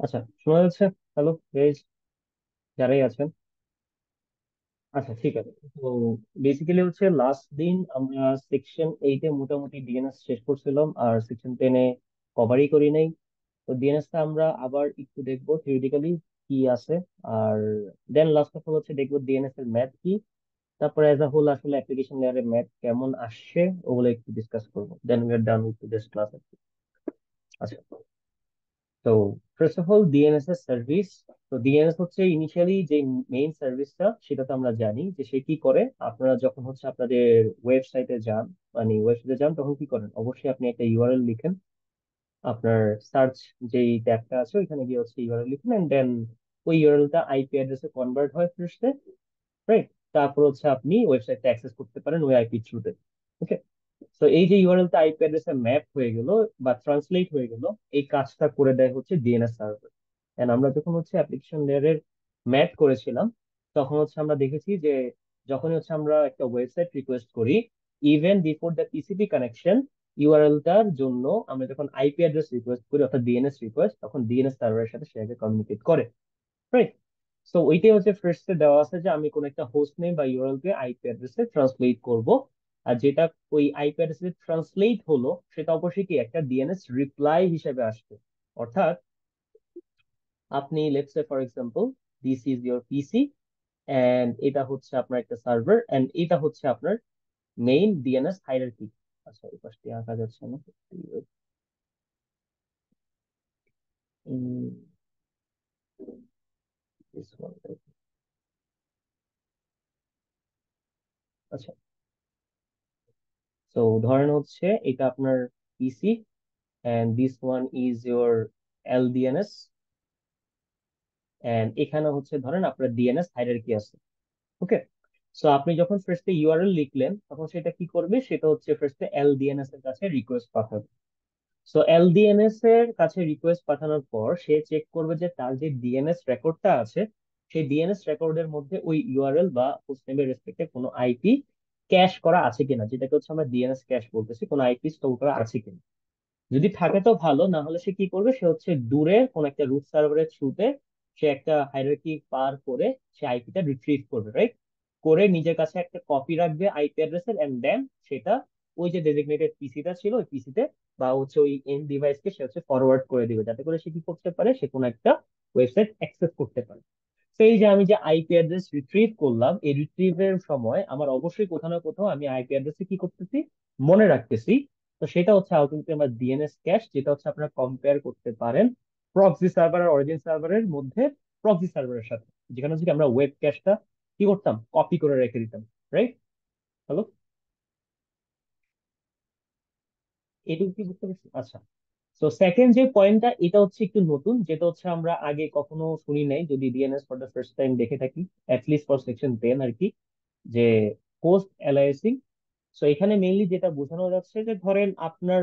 আচ্ছা, শোনা যাচ্ছে? হ্যালো গাইজ, যারাই আছেন। আচ্ছা, ঠিক আছে। তো বেসিক্যালি হচ্ছে লাস্ট দিন আমরা সেকশন 8-এ মোটামুটি ডিএনএস শেষ করছিলাম, আর সেকশন 10-এ কভারই করি নাই। তো ডিএনএস টা আমরা আবার একটু দেখবো থিওরিটিক্যালি কি আছে। আর দেন লাস্ট অফ অল হচ্ছে দেখবো ডিএনএস এর ম্যাথ কি। তারপরে অ্যাজ আ হোল আসলে অ্যাপ্লিকেশন লেয়ারে ম্যাথ কেমন আসছে ওগুলো একটু ডিসকাস করবো, then we are done with this class. আচ্ছা, তো ফার্স্ট অফ অল ডিএনএস এর সার্ভিস। তো ডিএনএস হচ্ছে ইনিশিয়ালি যে মেইন সার্ভিসটা, সেটা তো আমরা জানি যে সে কি করে। আপনারা যখন হচ্ছে আপনাদের ওয়েবসাইটে যান, মানে ওয়েবসাইটে যান, তখন কি করেন? অবশ্যই আপনি একটা ইউআরএল লিখেন। আপনার সার্চ যেই ট্যাবটা আছে ওইখানে গিয়ে হচ্ছে ইউআরএল লিখেন, এন্ড দেন ওই ইউআরএলটা আইপি অ্যাড্রেসে কনভার্ট হয় ফার্স্টে, রাইট? তারপর হচ্ছে আপনি ওয়েবসাইটটা অ্যাক্সেস করতে পারেন ওই আইপি থ্রুতে। ওকে, তো এই যে ইউআরএল টা আইপি অ্যাড্রেসে ম্যাপ হয়ে গেল বা ট্রান্সলেট হয়ে গেল, এই কাজটা করে দেয় হচ্ছে ডিএনএস সার্ভার। এন্ড আমরা যখন হচ্ছে অ্যাপ্লিকেশন লেয়ারের ম্যাপ করেছিলাম, তখন হচ্ছে আমরা দেখেছি যে যখনই হচ্ছে আমরা একটা ওয়েবসাইট রিকোয়েস্ট করি, even before the TCP connection, URL টার জন্য আমরা যখন আইপি অ্যাড্রেস রিকোয়েস্ট করি, অর্থাৎ ডিএনএস রিকোয়েস্ট, তখন ডিএনএস সার্ভারের সাথে সে আগে কমিউনিকেট করে, রাইট? সো ওইটাই হচ্ছে ফার্স্টে দেওয়া আছে যে আমি কোন একটা হোস্ট নেম বা ইউআরএল কে আইপি অ্যাড্রেসে ট্রান্সলেট করব। আর যেটা ওই আইপি অ্যাড্রেসে ট্রান্সলেট হলো, সেটা অবশ্যই কি একটা ডিএনএস রিপ্লাই হিসেবে আসবে। অর্থাৎ আপনি let's say for example, this is your PC, and এটা হচ্ছে আপনার একটা সার্ভার, এন্ড এটা হচ্ছে আপনার মেইন ডিএনএস হায়ারার্কি। আচ্ছা, এই পাশটি আঁকা যাচ্ছে না। উম, this one. আচ্ছা, তো ধরেন হচ্ছে এটা আপনার পিসি, and this one is your LDNS, and এখানে হচ্ছে ধরেন আপনার ডিএনএস হায়ারার্কি আছে। ওকে, সো আপনি যখন ফার্স্টে ইউআরএল লিখলেন, তখন সেটা কি করবে? সেটা হচ্ছে ফার্স্টে এলডিএনএস এর কাছে রিকোয়েস্ট পাঠাবে। সো এলডিএনএস এর কাছে রিকোয়েস্ট পাঠানোর পর সে চেক করবে যে তার যে ডিএনএস রেকর্ডটা আছে, সেই ডিএনএস রেকর্ডের মধ্যে ওই ইউআরএল বা হোস্টনেমের রেসপেক্টে কোনো আইপি ক্যাশ করা আছে কিনা, যেটাকে হচ্ছে আমরা ডিএনএস ক্যাশ বলতেছি, কোনো আইপি স্টোর করা আছে কিনা। যদি থাকে তো ভালো, না হলে সে কি করবে? সে হচ্ছে দূরের কোন একটা রুট সার্ভারের থ্রুতে সে একটা হায়ারার্কি পার করে সে আইপিটা রিট্রিভ করবে, রাইট? করে নিজের কাছে একটা কপি রাখবে আইপি অ্যাড্রেসের, এন্ড দেন সেটা ওই যে ডেজিগনেটেড পিসিটা ছিল ওই পিসিতে বা হচ্ছে ওই এন্ড ডিভাইসকে সে হচ্ছে ফরওয়ার্ড করে দিবে, যাতে করে সে কি করতে পারে, সে কোনো একটা ওয়েবসাইট অ্যাক্সেস করতে পারে। তো এই যে আমি যে আইপি অ্যাড্রেস রিট্রিভ করলাম, এই রিট্রিভের সময় আমার অবশ্যই কোথাও না কোথাও আমি আইপি অ্যাড্রেসে কি করতেছি, মনে রাখতেছি। তো সেটা হচ্ছে আলটিমেটলি আমার ডিএনএস ক্যাশ, যেটা হচ্ছে আপনারা কম্পেয়ার করতে পারেন প্রক্সি সার্ভার আর অরিজিন সার্ভারের মধ্যে, প্রক্সি সার্ভারের সাথে, যেখানে হচ্ছে কি আমরা ওয়েব ক্যাশটা কি করতাম, কপি করে রেখে দিতাম, রাইট? হ্যালো, এটুকু কি বুঝতে পারছি? আচ্ছা, তো সেকেন্ড যে পয়েন্টটা, এটা হচ্ছে একটু নতুন, যেটা হচ্ছে আমরা আগে কখনো শুনি নাই, যদি DNS for the first time দেখে থাকি, অ্যাটলিস্ট ফর সেকশন 10 আর কি, যে পোস্ট অ্যালাইসিং। সো এখানে মেইনলি যেটা বোঝানো যাচ্ছে যে ধরেন আপনার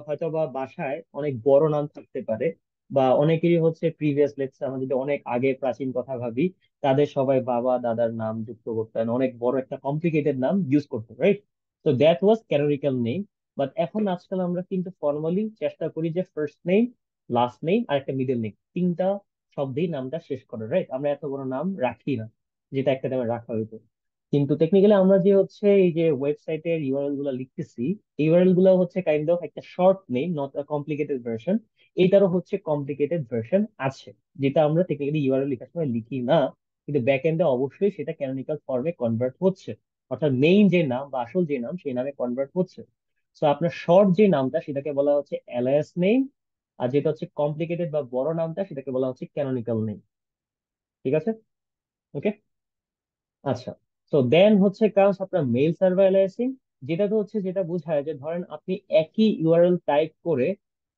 হয়তো বা বাসায় অনেক বড় নাম থাকতে পারে, বা অনেকেরই হচ্ছে প্রিভিয়াস, লেটস আমরা যদি অনেক আগে প্রাচীন কথা ভাবি, তাদের সবাই বাবা দাদার নাম যুক্ত করতেন, অনেক বড় একটা কমপ্লিকেটেড নাম ইউজ করতেন, রাইট? তো that was canonical name. But এখন আজকাল আমরা কিন্তু ফর্মালি চেষ্টা করি যে ফার্স্ট নেম, লাস্ট নেম আর একটা মিডল নেম, তিনটা শব্দেই নামটা শেষ করে, রাইট? আমরা এত বড় নাম রাখি না, যেটা একটা নামে রাখা হইতো। কিন্তু টেকনিক্যালি আমরা যে হচ্ছে এই যে ওয়েবসাইটের ইউআরএল গুলা লিখতেছি, ইউআরএল গুলো হচ্ছে কাইন্ড অফ একটা short name, not a complicated version. এইটারও হচ্ছে কমপ্লিকেটেড ভার্সন আছে, যেটা আমরা টেকনিক্যালি ইউআরএল লেখার সময় লিখি না, কিন্তু ব্যাক এন্ডে অবশ্যই সেটা ক্যানোনিক্যাল ফর্মে কনভার্ট হচ্ছে, অর্থাৎ মেইন যে নাম বা আসল যে নাম সেই নামে কনভার্ট হচ্ছে। সো আপনার শর্ট যে নামটা সেটাকে বলা হচ্ছে অ্যালায়াস নেম, আর যেটা হচ্ছে কমপ্লিকেটেড বা বড় নামটা সেটাকে বলা হচ্ছে ক্যানোনিক্যাল নেম। ঠিক আছে? ওকে, আচ্ছা। তো দেন হচ্ছে কাজ আপনার মেইল সার্ভার অ্যালাইসিং, যেটা তো হচ্ছে যেটা বোঝায় যে ধরেন আপনি একই ইউআরএল টাইপ করে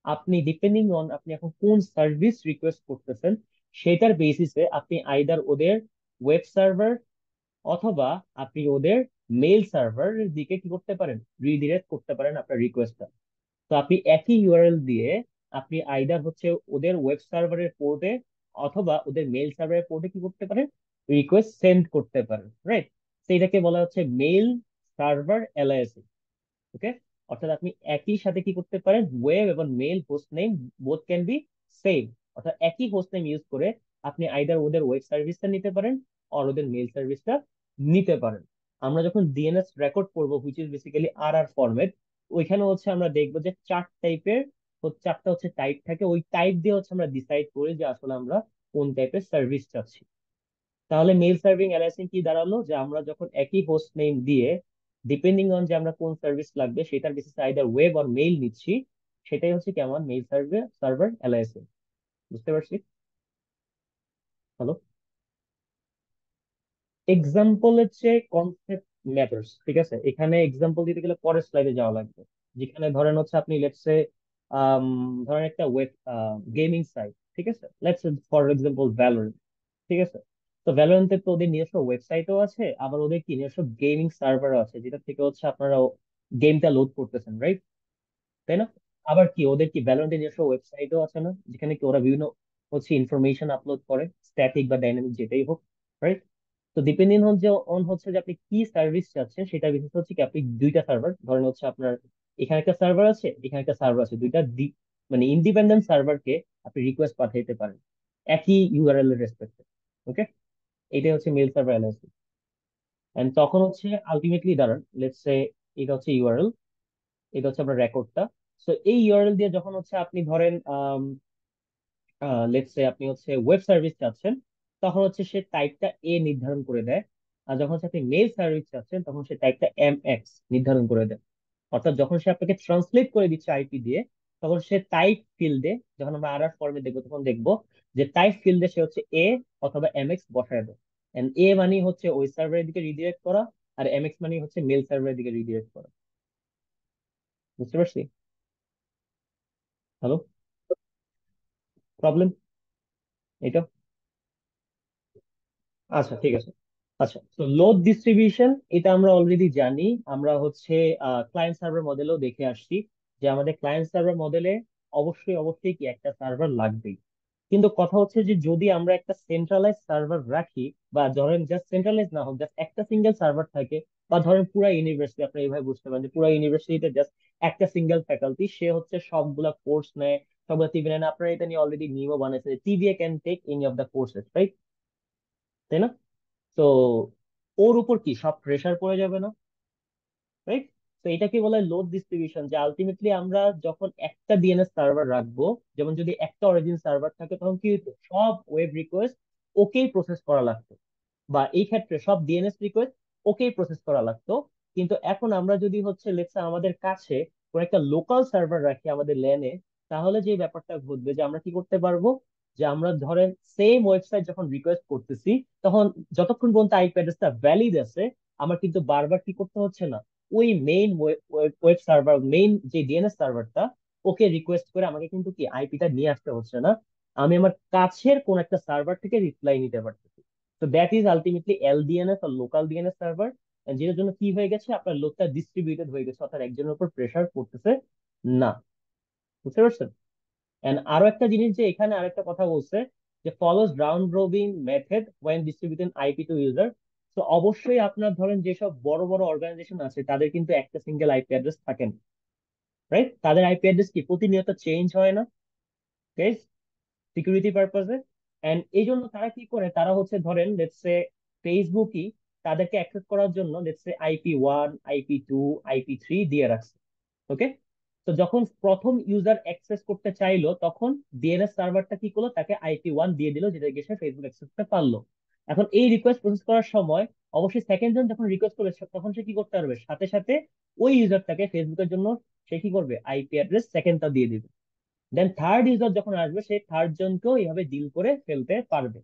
আপনি ডিপেন্ডিং অন আপনি এখন কোন সার্ভিস রিকোয়েস্ট করতেছেন, সেটার বেসিসে আপনি আইদার ওদের ওয়েব সার্ভার অথবা আপনি ওদের মেইল সার্ভারের দিকে কি করতে পারেন, রিডিরেক্ট করতে পারেন আপনার রিকোয়েস্টটা। তো আপনি একই ইউআরএল দিয়ে আপনি আইদার হচ্ছে ওদের ওয়েব সার্ভারের পোর্টে অথবা ওদের মেইল সার্ভারের পোর্টে কি করতে পারেন, রিকোয়েস্ট সেন্ড করতে পারেন, রাইট? তো এটাকে বলা হচ্ছে মেইল সার্ভার অ্যালায়েসিং। ওকে, অর্থাৎ আপনি একই সাথে কি করতে পারেন, ওয়েব এবং mail host name both can be same, অর্থাৎ একই হোস্ট নেম ইউজ করে আপনি আইদার ওদের ওয়েব সার্ভিসটা নিতে পারেন আর ওদের মেল সার্ভিসটা নিতে পারেন। আমরা যখন ডিএনএস রেকর্ড করবো, which is basically R R format, ওইখানে হচ্ছে আমরা দেখবো যে চারটা হচ্ছে টাইপ থাকে। ওই টাইপ দিয়ে হচ্ছে আমরা ডিসাইড করি যে আসলে আমরা কোন টাইপের সার্ভিস চাচ্ছি। তাহলে মেল সার্ভিং অ্যালাইসিং কি দাঁড়ালো, যে আমরা যখন একই হোস্ট নেম দিয়ে ডিপেন্ডিং অন যে আমরা কোন সার্ভিস লাগবে সেটার বেসিসে আইদার ওয়েব আর মেইল নিচ্ছি, সেটাই হচ্ছে কেমন মেইল সার্ভার অ্যালাইসিং। বুঝতে পারছি? হ্যালো? এক্সাম্পল হচ্ছে কনসেপ্ট ম্যাটার্স, ঠিক আছে? এখানে এক্সাম্পল দিতে গেলে পরের স্লাইডে যাওয়া লাগবে। যেখানে ধরেন হচ্ছে আপনি লেটসে ধরেন একটা ওয়েব গেমিং সাইট, ঠিক আছে? লেটস ফর এক্সাম্পল ভ্যালোরেন্ট, ঠিক আছে? তো ভ্যালোরেন্টে তো ওদের নিজস্ব ওয়েবসাইটও আছে, আবার ওদের কি নিজস্ব গেমিং সার্ভারও আছে, যেটা থেকে হচ্ছে আপনারা গেমটা লোড করতেছেন, রাইট? তাই না? আবার কি ওদের কি ভ্যালোরেন্টের নিজস্ব ওয়েবসাইটও আছে না, যেখানে কি ওরা বিভিন্ন হচ্ছে ইনফরমেশন আপলোড করে, স্ট্যাটিক বা ডাইনামিক যেটাই হোক, রাইট? তো ডিপেন্ডিং হচ্ছে যে আপনি কি সার্ভিস চাচ্ছেন, সেটা বিশেষ হচ্ছে কি আপনি দুইটা সার্ভার ধরেন হচ্ছে আপনার এখানে একটা সার্ভার আছে, এখানে একটা সার্ভার আছে, মানে ইন্ডিপেন্ডেন্ট সার্ভারকে আপনি রিকোয়েস্ট পাঠাইতে পারেন একই ইউআরএল এর রেসপেক্টে। ওকে, এটাই হচ্ছে মেল সার্ভার অ্যানালাইসিস। এন্ড তখন হচ্ছে আলটিমেটলি দাঁড়ান লেটস সে এটা হচ্ছে ইউআরএল, এটা হচ্ছে আপনার রেকর্ডটা। সো এই ইউআরএল দিয়ে যখন হচ্ছে আপনি ধরেন লেটস সে আপনি হচ্ছে ওয়েব সার্ভিস চাচ্ছেন, তখন হচ্ছে সে টাইপটা এ নির্ধারণ করে দেয়। আর যখন হচ্ছে আপনি মেল সার্ভিস চাচ্ছেন, তখন সে টাইপটা এক্স নির্ধারণ করে দেয়। অর্থাৎ যখন সে আপনাকে ট্রান্সলেট করে দিচ্ছে আইপি দিয়ে, তখন সে টাইপ ফিল্ডে, যখন আমরা আর আর ফর্মে দেখবো তখন দেখবো যে টাইপ ফিল্ডে সে হচ্ছে এ অথবা এক্স বসায় দেয়। এন্ড এ মানে হচ্ছে ওই সার্ভারের দিকে রিডিরেক্ট করা, আর এক্স মানে হচ্ছে মেল সার্ভারের দিকে রিডিরেক্ট করা। বুঝতে পারছি? হ্যালো? প্রবলেম এটা? আচ্ছা, ঠিক আছে। আচ্ছা, তো লোড ডিস্ট্রিবিউশন এটা আমরা অলরেডি জানি। আমরা হচ্ছে ক্লায়েন্ট সার্ভার মডেলেও দেখে আসছি যে আমাদের ক্লায়েন্ট সার্ভার মডেলে অবশ্যই কি একটা সার্ভার লাগবেই। কিন্তু কথা হচ্ছে যে যদি আমরা একটা সেন্ট্রালাইজ সার্ভার রাখি, বা ধরেন জাস্ট সেন্ট্রালাইজ না হোক, জাস্ট একটা সিঙ্গেল সার্ভার থাকে, বা ধরেন পুরা ইউনিভার্সিটি, আপনি এইভাবে বুঝতে পারেন যে পুরা ইউনিভার্সিটিতে জাস্ট একটা সিঙ্গেল ফ্যাকাল্টি, সে হচ্ছে সবগুলা কোর্স নেয়, সবগুলা টিভি নেয় না। আপনারা এটা নিয়ে অলরেডি নিয়মও বানাইছে, TBA can take any of the courses, right? তাই না? তো ওর উপর কি সব প্রেসার পড়ে যাবে না, রাইট? তো এটাকে বলে লোড ডিস্ট্রিবিউশন, যে আলটিমেটলি আমরা যখন একটা ডিএনএস সার্ভার রাখবো, যেমন যদি একটা অরিজিন সার্ভার থাকে, তখন কি হতো, সব ওয়েব রিকোয়েস্ট ওকেই প্রসেস করা লাগতো, বা এই ক্ষেত্রে সব ডিএনএস রিকোয়েস্ট ওকেই প্রসেস করা লাগতো। কিন্তু এখন আমরা যদি হচ্ছে লেটস আমাদের কাছে কোন একটা লোকাল সার্ভার রাখি আমাদের ল্যানে, তাহলে যে ব্যাপারটা ঘটবে যে আমরা কি করতে পারবো, যে আমরা ধরেন সেম ওয়েবসাইট যখন রিকোয়েস্ট করতেছি, তখন যতক্ষণ পর্যন্ত আইপি অ্যাড্রেসটা ভ্যালিড আছে, আমার কিন্তু বারবার কি করতে হচ্ছে না, ওই মেইন ওয়েব সার্ভার, মেইন যে ডিএনএস সার্ভারটা, ওকে রিকোয়েস্ট করে আমাকে কিন্তু কি আইপিটা নিয়ে আসতে হচ্ছে না। আমি আমার কাছের কোন একটা সার্ভার থেকে রিপ্লাই নিতে পারতেছি। তো দ্যাট ইজ আলটিমেটলি এলডিএনএস আর লোকাল ডিএনএস সার্ভার, যেটার জন্য কি হয়ে গেছে, আপনার লোডটা ডিস্ট্রিবিউটেড হয়ে গেছে, অর্থাৎ একজনের উপর প্রেসার পড়তেছে না। বুঝতে পারছেন? এন্ড আরো একটা জিনিস, যে এখানে আরেকটা কথা বলছে যে follows round robin method when distributing IP to user. তো অবশ্যই আপনার ধরেন যেসব বড় বড় অর্গানাইজেশন আছে, তাদের কিন্তু একটা সিঙ্গেল আইপি অ্যাড্রেস থাকে না, রাইট? তাদের আইপি অ্যাড্রেস কি প্রতিনিয়ত চেঞ্জ হয় না, সিকিউরিটি পারপাসে। এন্ড এই জন্য তারা কি করে, তারা হচ্ছে ধরেন লেটস সে ফেসবুকই তাদেরকে অ্যাক্সেস করার জন্য let's say IP 1, IP 2, IP 3 দিয়ে রাখছে। ওকে, তো যখন প্রথম ইউজার অ্যাক্সেস করতে চাইলো, তখন ডিএনএস সার্ভারটা কি করলো, তাকে আইপি 1 দিয়ে দিল, যেটা গিয়ে সে ফেসবুক অ্যাক্সেস করতে পারলো। এখন এই রিকোয়েস্ট প্রসেস করার সময় অবশ্যই সেকেন্ড জন যখন রিকোয়েস্ট করবে, তখন সে কি করতে পারবে, সাথে সাথে ওই ইউজারটাকে ফেসবুকের জন্য সে কি করবে, আইপি অ্যাড্রেস সেকেন্ডটা দিয়ে দিবে। দেন থার্ড ইউজার যখন আসবে, সেই থার্ড জনকেও এইভাবে ডিল করে ফেলতে পারবে।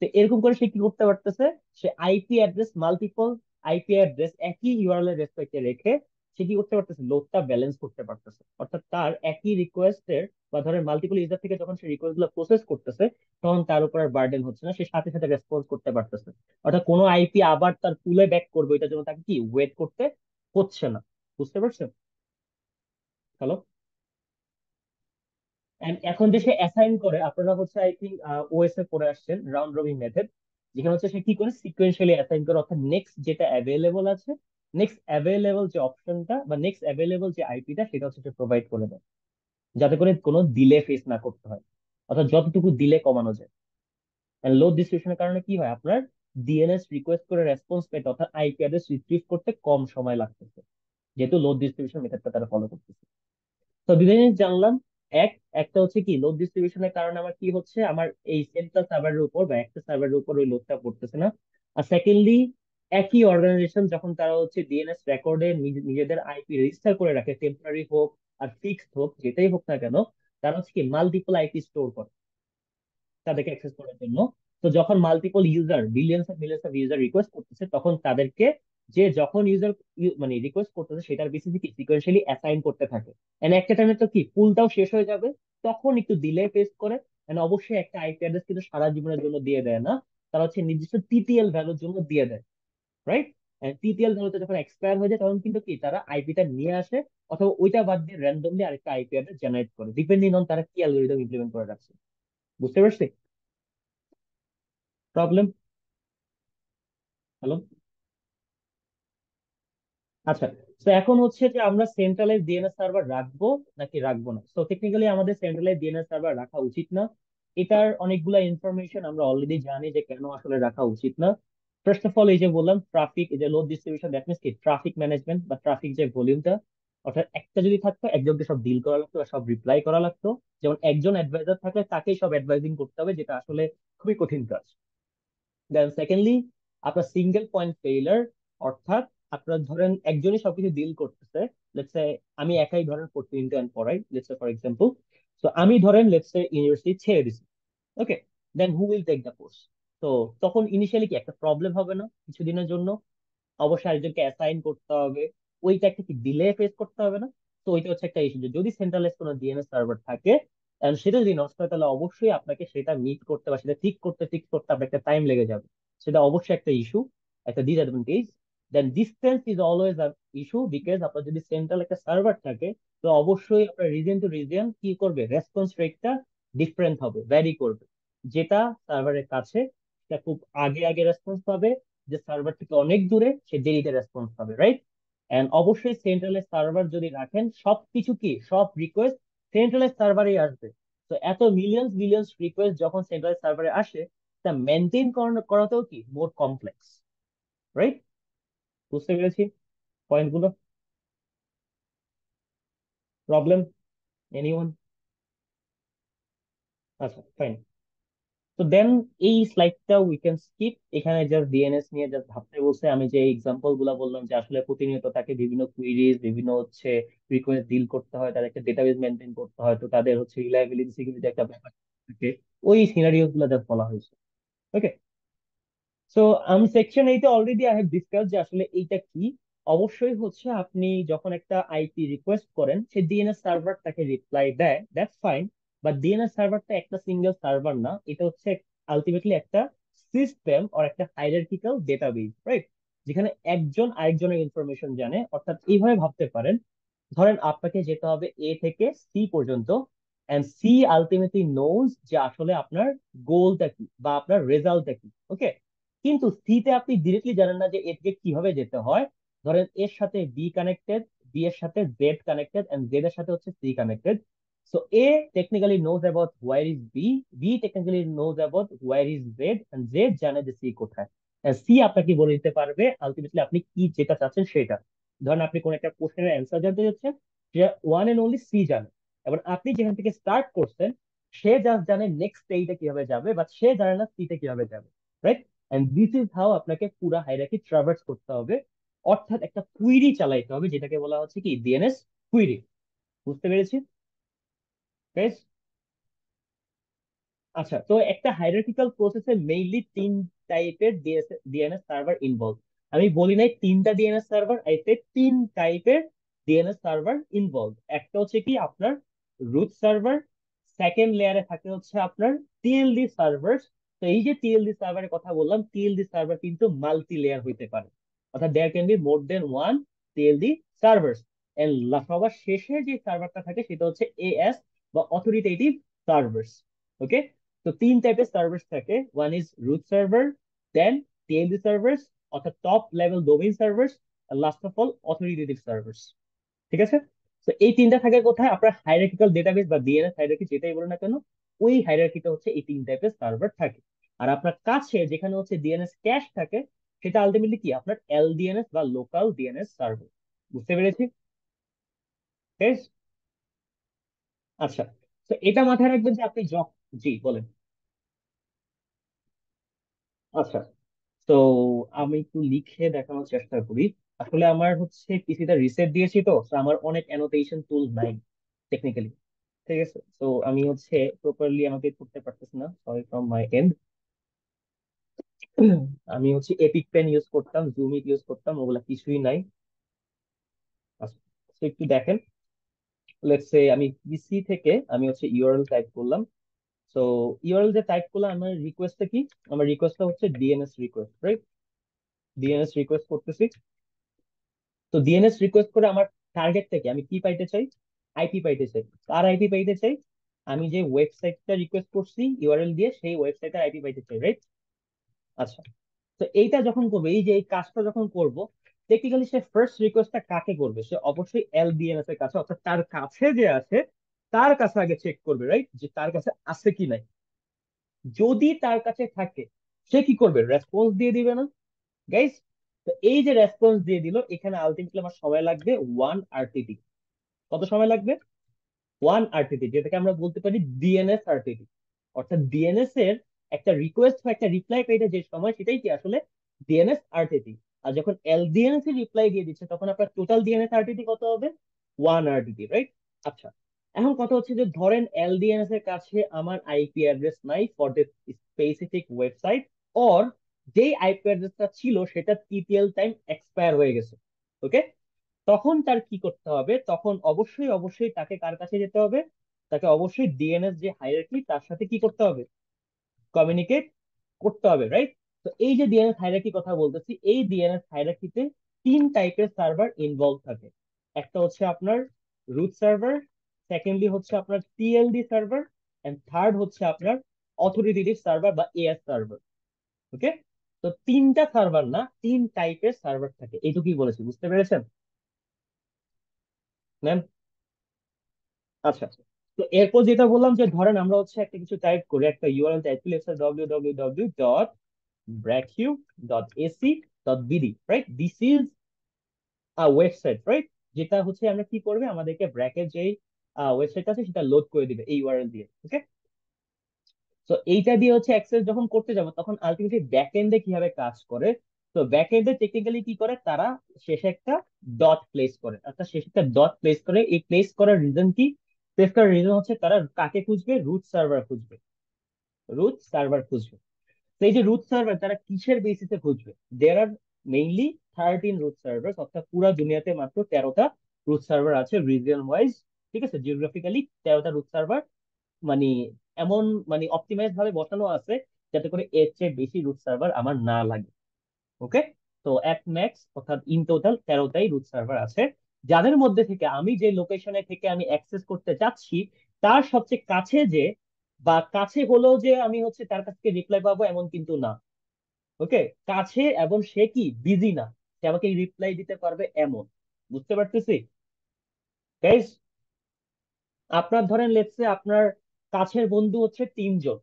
তো এরকম করে সে কি করতে পারতেছে, সে IP address multiple IP address একই ইউআরএল এর রেসপেক্টে রেখে সে কি করতে পারতেছে, লোডটা ব্যালেন্স করতে পারতেছে। অর্থাৎ তার একই রিকোয়েস্টের, বা ধরেন মাল্টিপল ইউজার থেকে যখন সে রিকোয়েস্ট গুলো প্রসেস করতেছে, তখন তার উপর আর বার্ডেন হচ্ছে না, সে সাথে সাথে রেসপন্স করতে পারতেছে। অর্থাৎ কোনো আইপি আবার তার পুলে ব্যাক করবে, এটার জন্য তাকে কি ওয়েট করতে হচ্ছে না। বুঝতে পারছেন? হ্যালো? And এখন যে সে অ্যাসাইন করে, আপনারা হচ্ছে আই থিঙ্ক ওএসএ পড়ে আসছেন রাউন্ড রবিন মেথড, যেখানে হচ্ছে সে কি করে সিকোয়েন্সিয়ালি অ্যাসাইন করে, অর্থাৎ নেক্সট যেটা অ্যাভেলেবল আছে, নেক্সট অ্যাভেলেবল যে অপশনটা বা নেক্সট অ্যাভেলেবল যে আইপিটা, সেটা হচ্ছে সে প্রোভাইড করে দেয়, যাতে করে কোনো ডিলে ফেস না করতে হয়। অর্থাৎ যতটুকু দিলে কমানো যায়। লোড ডিস্ট্রিবিউশনের কারণে কি হয়, আপনার ডিএনএস রিকোয়েস্ট করে রেসপন্স পেতে অর্থাৎ আইপি অ্যাড্রেস রিট্রিভ করতে কম সময় লাগতেছে, যেহেতু লোড ডিস্ট্রিবিউশন মেথডটা তারা ফলো করতেছে। তো দুটো জিনিস জানলাম। এক একটা হচ্ছে কি, লোড ডিস্ট্রিবিউশনের কারণে আমার কি হচ্ছে, আমার এই সেন্ট্রাল সার্ভারের উপর বা একটা সার্ভারের উপর ওই লোডটা পড়তেছে না। আর সেকেন্ডলি, একই অর্গানাইজেশন যখন তারা হচ্ছে ডিএনএস রেকর্ডে নিজেদের আইপি রেজিস্টার করে রাখে, টেম্পোরারি হোক আর ফিক্সড হোক, যেটাই হোক না কেন, তারা হচ্ছে কি মাল্টিপল আইপি স্টোর করে তাদেরকে অ্যাক্সেস করার জন্য। তো যখন multiple user, billions of millions of user request করতেছে, তখন তাদেরকে যে যখন ইউজার মানে রিকোয়েস্ট করতেছে সেটার বেসিসে কি সিকোয়েন্সিয়ালি অ্যাসাইন করতে থাকে। এন্ড একটা টাইমে তো কি পুলটাও শেষ হয়ে যাবে, তখন একটু ডিলে ফেস করে। এন্ড অবশ্যই একটা আইপি অ্যাড্রেস কিন্তু সারা জীবনের জন্য দিয়ে দেয় না, তারা হচ্ছে নির্দিষ্ট টিটিএল ভ্যালুর জন্য দিয়ে দেয়, রাইট? টিটিএল ভ্যালুতে যখন এক্সপায়ার হয়ে যায় তখন কিন্তু কি তারা আইপিটা নিয়ে আসে, অথবা ওইটা বাদ দিয়ে র্যান্ডমলি আরেকটা আইপি অ্যাড্রেস জেনারেট করে, ডিপেন্ডিং অন তারা কি অ্যালগরিদম ইমপ্লিমেন্ট করে রাখছে। বুঝতে পারছি প্রবলেম? হ্যালো? আচ্ছা, তো এখন হচ্ছে যে আমরা সেন্ট্রালাইজ ডিএনএস সার্ভার রাখবো নাকি রাখবো না। তো টেকনিক্যালি আমাদের সেন্ট্রালাইজ ডিএনএস সার্ভার রাখা উচিত না। এটার অনেকগুলা ইনফরমেশন আমরা অলরেডি জানি যে কেন আসলে রাখা উচিত না। ফার্স্ট অফ অল, এই যে বললাম ট্রাফিক, এই যে লোড ডিস্ট্রিবিউশন, দ্যাট মিনস কি ট্রাফিক ম্যানেজমেন্ট বা ট্রাফিক যে ভলিউমটা, অর্থাৎ একটা যদি থাকতো একজনকে সব ডিল করা লাগতো বা সব রিপ্লাই করা লাগতো। যেমন একজন অ্যাডভাইজার থাকলে তাকেই সব অ্যাডভাইজিং করতে হবে, যেটা আসলে খুবই কঠিন কাজ। দেন সেকেন্ডলি, আপনার সিঙ্গেল পয়েন্ট ফেইলার, অর্থাৎ আপনার ধরেন একজনই সবকিছু ডিল করতেছে। লেটস সে আমি একাই ধরেন 14 পড়াই, লেটস সে ফর এক্সাম্পল। তো আমি ধরেন লেটস সে ইউনিভার্সিটি ছেড়ে দিছি, okay. Then who will take the course? তো তখন ইনিশিয়ালি কি একটা প্রবলেম হবে না কিছুদিনের জন্য? অবশ্যই আরেকজনকে অ্যাসাইন করতে হবে, ওইটা একটা কি ডিলে ফেস করতে হবে না? তো ওইটা হচ্ছে একটা ইস্যু, যে যদি সেন্ট্রালাইজ কোনো ডিএনএস সার্ভার থাকে and সেটা যদি নষ্ট হয়, তাহলে অবশ্যই আপনাকে সেটা মিট করতে বা সেটা ঠিক করতে ফিক্স করতে আপনার একটা টাইম লেগে যাবে। সেটা অবশ্যই একটা ইস্যু, একটা disadvantage. Then distance is always a issue, because আপনার যদি সেন্ট্রাল একটা সার্ভার থাকে, তো অবশ্যই আপনার রিজন টু রিজন কি করবে, রেসপন্স রেটটা ডিফারেন্ট হবে, ভ্যারি করবে। যেটা সার্ভারের কাছে, সেটা খুব আগে আগে রেসপন্স পাবে, যে সার্ভার থেকে অনেক দূরে সে দেরিতে রেসপন্স পাবে, রাইট? এন্ড অবশ্যই সেন্ট্রালাইজ সার্ভার যদি রাখেন, সবকিছু কি সব রিকোয়েস্ট সেন্ট্রালাইজ সার্ভারে আসবে। তো এত মিলিয়ন্স মিলিয়ন্স রিকোয়েস্ট যখন সেন্ট্রালাইজ সার্ভারে আসে, তা মেনটেন করাতেও কি মোর কমপ্লেক্স, রাইট? বুঝতে পেরেছি পয়েন্টগুলো? প্রবলেম? এনিওয়ান? আচ্ছা, ফাইন। তো দেন এই স্লাইডটা উই ক্যান স্কিপ, এখানে জাস্ট ডিএনএস নিয়ে জাস্ট ভাবতে বলছে। আমি যে এক্সাম্পল গুলা বললাম যে আসলে প্রতিনিয়ত তাকে বিভিন্ন কুইরিজ, বিভিন্ন হচ্ছে রিকোয়েস্ট ডিল করতে হয়, তাদের একটা ডেটাবেস মেনটেন করতে হয়, তো তাদের হচ্ছে রিলায়েবিলিটি সিকিউরিটি একটা ব্যাপার থাকে, ওই সিনারিও গুলো জাস্ট বলা হয়েছে, ওকে। সো আমি সেকশন এইটা অলরেডি আই হ্যাভ ডিসকাস যে আসলে এইটা কি। অবশ্যই হচ্ছে আপনি যখন একটা আইপি রিকোয়েস্ট করেন, সে ডিএনএস সার্ভার তাকে রিপ্লাই দেয়, দ্যাটস ফাইন। বাট ডিএনএস সার্ভারটা একটা সিঙ্গেল সার্ভার না, এটা হচ্ছে আলটিমেটলি একটা সিস্টেম আর একটা হাইরার্কিক্যাল ডেটাবেস, রাইট? যেখানে একজন আরেকজনের ইনফরমেশন জানে। অর্থাৎ এইভাবে ভাবতে পারেন, ধরেন আপনাকে যেতে হবে এ থেকে সি পর্যন্ত, এন্ড সি আলটিমেটলি নোজ যে আসলে আপনার গোলটা কি বা আপনার রেজাল্টটা কি, ওকে। কিন্তু সি তে আপনি ডিরেক্টলি জানেন না যে এ থেকে কিভাবে যেতে হয়। ধরেন এর সাথে বি কানেক্টেড, বি এর সাথে জেড কানেক্টেড, এন্ড জেড এর সাথে হচ্ছে C connected. So A technically knows about where is B, B technically knows about where is Z, and Z জানে যে সি কোথায়। সি আপনাকে বলে দিতে পারবে আলটিমেটলি আপনি কি যেটা চাচ্ছেন সেটা। ধরেন আপনি কোন একটা কোশ্চেনের অ্যান্সার জানতে চাচ্ছেন, যে ওয়ান এন্ড অনলি সি জানে। এবার আপনি যেখান থেকে স্টার্ট করছেন, সে জাস্ট জানে নেক্সট স্টেজে কিভাবে যাবে, বাট সে জানে না সিতে কিভাবে যাবে, right? And this is how আপনাকে পুরা হাইরার্কি ট্রাভার্স করতে হবে। অর্থাৎ একটা কুইরি চালাইতে হবে, যেটাকে বলা হচ্ছে কি ডিএনএস কুইরি। বুঝতে পেরেছি guys? আচ্ছা, তো একটা হাইরার্কিক্যাল প্রসেসে মেইনলি তিন টাইপের ডিএনএস সার্ভার ইনভলভ। আমি বলি নাই তিনটা ডিএনএস সার্ভার, এতে তিন টাইপের ডিএনএস সার্ভার ইনভলভ। একটা হচ্ছে কি আপনার রুট সার্ভার, সেকেন্ড লেয়ারে থাকে হচ্ছে আপনার টিএলডি সার্ভার। তো এই যে টিএলডি সার্ভারের কথা বললাম, টিএলডি সার্ভার কিন্তু মাল্টি লেয়ার হইতে পারে, অর্থাৎ there can be more than one TLD server. And সবার শেষে যে সার্ভারটা থাকে সেটা হচ্ছে এএস বা অথরিটেটিভ সার্ভার, ওকে। তো তিন টাইপের সার্ভার থাকে, one is root server, then TLD server অর্থাৎ টপ লেভেল ডোমেইন সার্ভার, আর last of all authoritative server. ঠিক আছে? তো এই তিনটা থাকে কোথায়, আপনার হাইরার্কিক্যাল ডেটাবেস বা ডিএনএস হাইরার্কি যেটাই বলে না কেন, ওই হায়ারার্কিটা হচ্ছে এই তিন টাইপের সার্ভার থাকে। আর আপনার কাছে যেখানে হচ্ছে ডিএনএস ক্যাশ থাকে, সেটা আলটিমেটলি কি আপনার এলডিএনএস বা লোকাল ডিএনএস সার্ভার। বুঝতে পেরেছি? বেশ। আচ্ছা, তো এটা মাথায় রাখবেন যে আপনি জি বলেন। আচ্ছা, তো আমি একটু লিখে দেখানোর চেষ্টা করি। আসলে আমার হচ্ছে পিসিটা রিসেট দিয়েছি, তো তো আমার অনেক অ্যানোটেশন টুল নাই টেকনিক্যালি। ঠিক আছে, তো আমি হচ্ছে প্রপারলি অ্যানোটেট করতে পারতেছি না, সরি ফ্রম মাই এন্ড। আমি হচ্ছে এপিক পেন ইউজ করতাম, জুম ইট ইউজ করতাম, ওগুলা কিছুই নাই। আচ্ছা, তো একটু দেখেন। লেটস সে আমি পিসি থেকে আমি হচ্ছে ইউআরএল টাইপ করলাম। তো ইউআরএল যে টাইপ করলাম, আমার রিকোয়েস্টটা কি? আমার রিকোয়েস্টটা হচ্ছে DNS request, right? DNS request করতেছি। তো ডিএনএস রিকোয়েস্ট করে আমার টার্গেট থেকে আমি কি পাইতে চাই? আইপি পাইতে চাই। কার আইপি পাইতে চাই? আমি যে ওয়েবসাইটটা রিকোয়েস্ট করছি ইউআরএল দিয়ে, সেই ওয়েবসাইটের আইপি পাইতে চাই, রাইট? আচ্ছা, তো এইটা যখন করবে, এই যে এই কাজটা যখন করব, টেকনিক্যালি সে ফার্স্ট রিকোয়েস্টটা কাকে করবে? সে অবশ্যই এলডিএনএস এর কাছে, অর্থাৎ তার কাছে যে আছে তার কাছে আগে চেক করবে, রাইট? যে তার কাছে আছে কি নাই। যদি তার কাছে থাকে, সে কি করবে? রেসপন্স দিয়ে দিবে না, গাইস? তো এই যে রেসপন্স দিয়ে দিল, এখানে আলটিমেটলি আমার সময় লাগবে 1 RTT। কত সময় লাগবে? 1 RTT, যেটাকে আমরা বলতে পারি ডিএনএস আরটিটি। অর্থাৎ ডিএনএস এর একটা রিকোয়েস্ট বা একটা রিপ্লাই পেতে যে সময়, সেটাই কি আসলে ডিএনএস আরটিটি। আর যখন এলডিএনএস এর রিপ্লাই দিয়ে দিচ্ছে, তখন আপনার টোটাল ডিএনএস আরটিটি কত হবে? 1 RTT, রাইট? আচ্ছা, এখন কথা হচ্ছে যে ধরেন এলডিএনএস এর কাছে আমার আইপি অ্যাড্রেস নাই for this specific website, or যেই আইপি অ্যাড্রেসটা ছিল সেটা টিটিএল টাইম এক্সপায়ার হয়ে গেছে। ওকে, তখন তার কি করতে হবে? তখন অবশ্যই অবশ্যই তাকে কার কাছে যেতে হবে? তাকে অবশ্যই ডিএনএস যে হায়ারার্কি, তার সাথে কি করতে হবে? কমিউনিকেট করতে হবে, রাইট? তো এই যে ডিএনএস হায়ারার্কি কথা বলতেছি, এই ডিএনএস হায়ারার্কিতে তিন টাইপের সার্ভার ইনভলভ থাকে। একটা হচ্ছে আপনার রুট সার্ভার, সেকেন্ডলি হচ্ছে আপনার টিএলডি সার্ভার, এন্ড থার্ড হচ্ছে আপনার অথরিটেটিভ সার্ভার বা এএস সার্ভার। ওকে, তো তিনটা সার্ভার না, তিন টাইপের সার্ভার থাকে, এইটুকুই বলেছি। বুঝতে পেরেছেন ম্যাম? আচ্ছা, তো এরপর যেটা বললাম যে ধরেন আমরা হচ্ছে একটা কিছু টাইপ করি, একটা ইউআরএল টাইপ করি, www.bracq.ac.bd, right? This is a website, right? যেটা হচ্ছে আমরা কি করবে, আমাদেরকে ব্র্যাকের যে ওয়েবসাইট আছে সেটা লোড করে দিবে এই ইউআরএল দিয়ে। ওকে, তো এইটা দিয়ে হচ্ছে অ্যাক্সেস যখন করতে যাবো, তখন আলটিমেটলি ব্যাক এন্ডে কিভাবে কাজ করে? তো ব্যাক এন্ডে টেকনিক্যালি কি করে তারা? শেষে একটা ডট প্লেস করে, অর্থাৎ শেষে একটা ডট প্লেস করে। এই প্লেস করার রিজন কি? প্লেস করার রিজন হচ্ছে তারা কাকে খুঁজবে? রুট সার্ভার খুঁজবে। রুট সার্ভার খুঁজবে। তো এই যে রুট সার্ভার, তারা কিসের বেসিসে খুঁজবে? দেয়ার আর মেইনলি 13 রুট সার্ভার, অর্থাৎ পুরো দুনিয়াতে মাত্র 13টা রুট সার্ভার আছে রিজিয়ন ওয়াইজ। ঠিক আছে, জিওগ্রাফিক্যালি 13টা রুট সার্ভার, মানে এমন মানে অপটিমাইজ ভাবে বসানো আছে যাতে করে এর চেয়ে বেশি রুট সার্ভার আমার না লাগে। ওকে, তো এট ম্যাক্স অর্থাৎ ইন টোটাল 13টাই রুট সার্ভার আছে, যাদের মধ্যে থেকে আমি যে লোকেশনে থেকে আমি অ্যাক্সেস করতে চাচ্ছি, তার সবচেয়ে কাছে যে, বা কাছে হলেও যে আমি হচ্ছে তার কাছ থেকে রিপ্লাই পাবো এমন কিন্তু না। ওকে, কাছে এবং সে কি বিজি না, সে আমাকে রিপ্লাই দিতে পারবে এমন। বুঝতে পারতেছি গাইস? আপনার ধরেন লেটসে আপনার কাছের বন্ধু হচ্ছে 3 জন।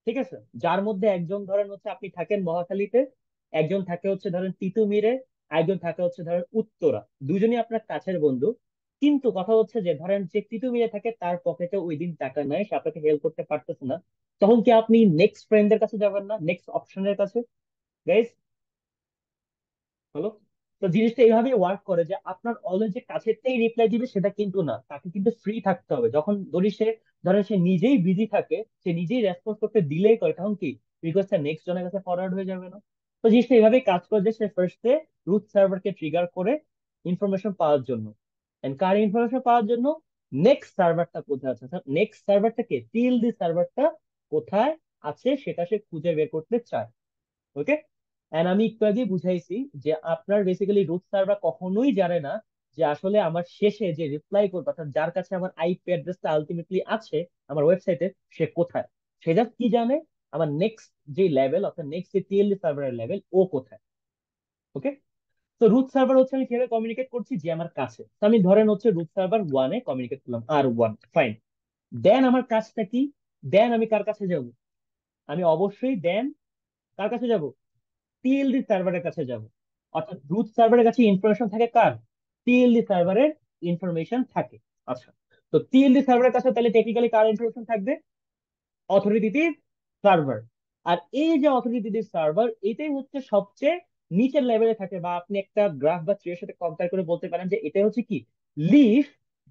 ঠিক আছে, যার মধ্যে একজন ধরেন হচ্ছে আপনি থাকেন মহাখালীতে, একজন থাকে হচ্ছে ধরেন তিতুমিরে, একজন থাকে হচ্ছে ধরেন উত্তরা। দুজনই আপনার কাছের বন্ধু। কিন্তু কথা হচ্ছে যে ধরেন যে তিতুমিরে থাকে, তার পকেটে ওই দিন টাকা নাই, সে আপনাকে হেল্প করতে পারতেছে না। তখন কি আপনি নেক্সট ফ্রেন্ডের কাছে যাবেন না, নেক্সট অপশনের কাছে? গাইস, হলো? তো জিনিসটা এইভাবে ওয়ার্ক করে যে আপনার অলওয়েজ যে কাছেরটাই রিপ্লাই দিবে সেটা কিন্তু না, তাকে কিন্তু ফ্রি থাকতে হবে। যখন ধরি সে, ধরেন সে নিজেই বিজি থাকে, সে নিজেই রেসপন্স করতে ডিলে করে, তখন কি রিকোয়েস্টটা নেক্সট জনের কাছে ফরওয়ার্ড হয়ে যাবে না? তো জিনিসটা এইভাবেই কাজ করে যে সে ফার্স্টে রুট সার্ভারকে ট্রিগার করে ইনফরমেশন পাওয়ার জন্য। এন্ড কার ইনফরমেশন পাওয়ার জন্য? নেক্সট সার্ভারটা কোথায় আছে, নেক্সট সার্ভারটাকে টিল দি সার্ভারটা কোথায় আছে সেটা সে খুঁজে বের করতে চায়। ওকে, এন্ড আমি একটু আগে বুঝাইছি যে আপনার বেসিক্যালি রুট সার্ভার কখনোই জানে না যে আসলে আমার শেষে যে রিপ্লাই করবে, অর্থাৎ যার কাছে আমার আইপি অ্যাড্রেসটা আলটিমেটলি আছে আমার ওয়েবসাইটে, সে কোথায়। সে জাস্ট কি জানে? আমার নেক্সট যে লেভেল, অর্থাৎ নেক্সট যে টিএলডি সার্ভারের লেভেল, ও কোথায়। ওকে, তো রুট সার্ভার হচ্ছে আমি কিভাবে কমিউনিকেট করছি, যে আমার কাছে। তো আমি ধরেন হচ্ছে রুট সার্ভার 1-এ কমিউনিকেট করলাম, আর 1 ফাইন। দেন আমার কাজটা কি? দেন আমি কার কাছে যাব? আমি অবশ্যই দেন কার কাছে যাব? টিএলডি সার্ভারের কাছে যাব। অর্থাৎ রুট সার্ভারের কাছে ইনফরমেশন থাকে কার? টিএলডি সার্ভারের ইনফরমেশন থাকে। আচ্ছা, তো টিএলডি সার্ভারের কাছে তাহলে টেকনিক্যালি কার ইনফরমেশন থাকবে? Authoritative server. আর এই যে অথরিটেটিভ সার্ভার, এটাই হচ্ছে সবচেয়ে নিচের লেভেলে থাকে, বা আপনি একটা গ্রাফ বা ট্রি এর সাথে কম্পেয়ার করে বলতে পারেন যে এটা হচ্ছে কি, লিফ,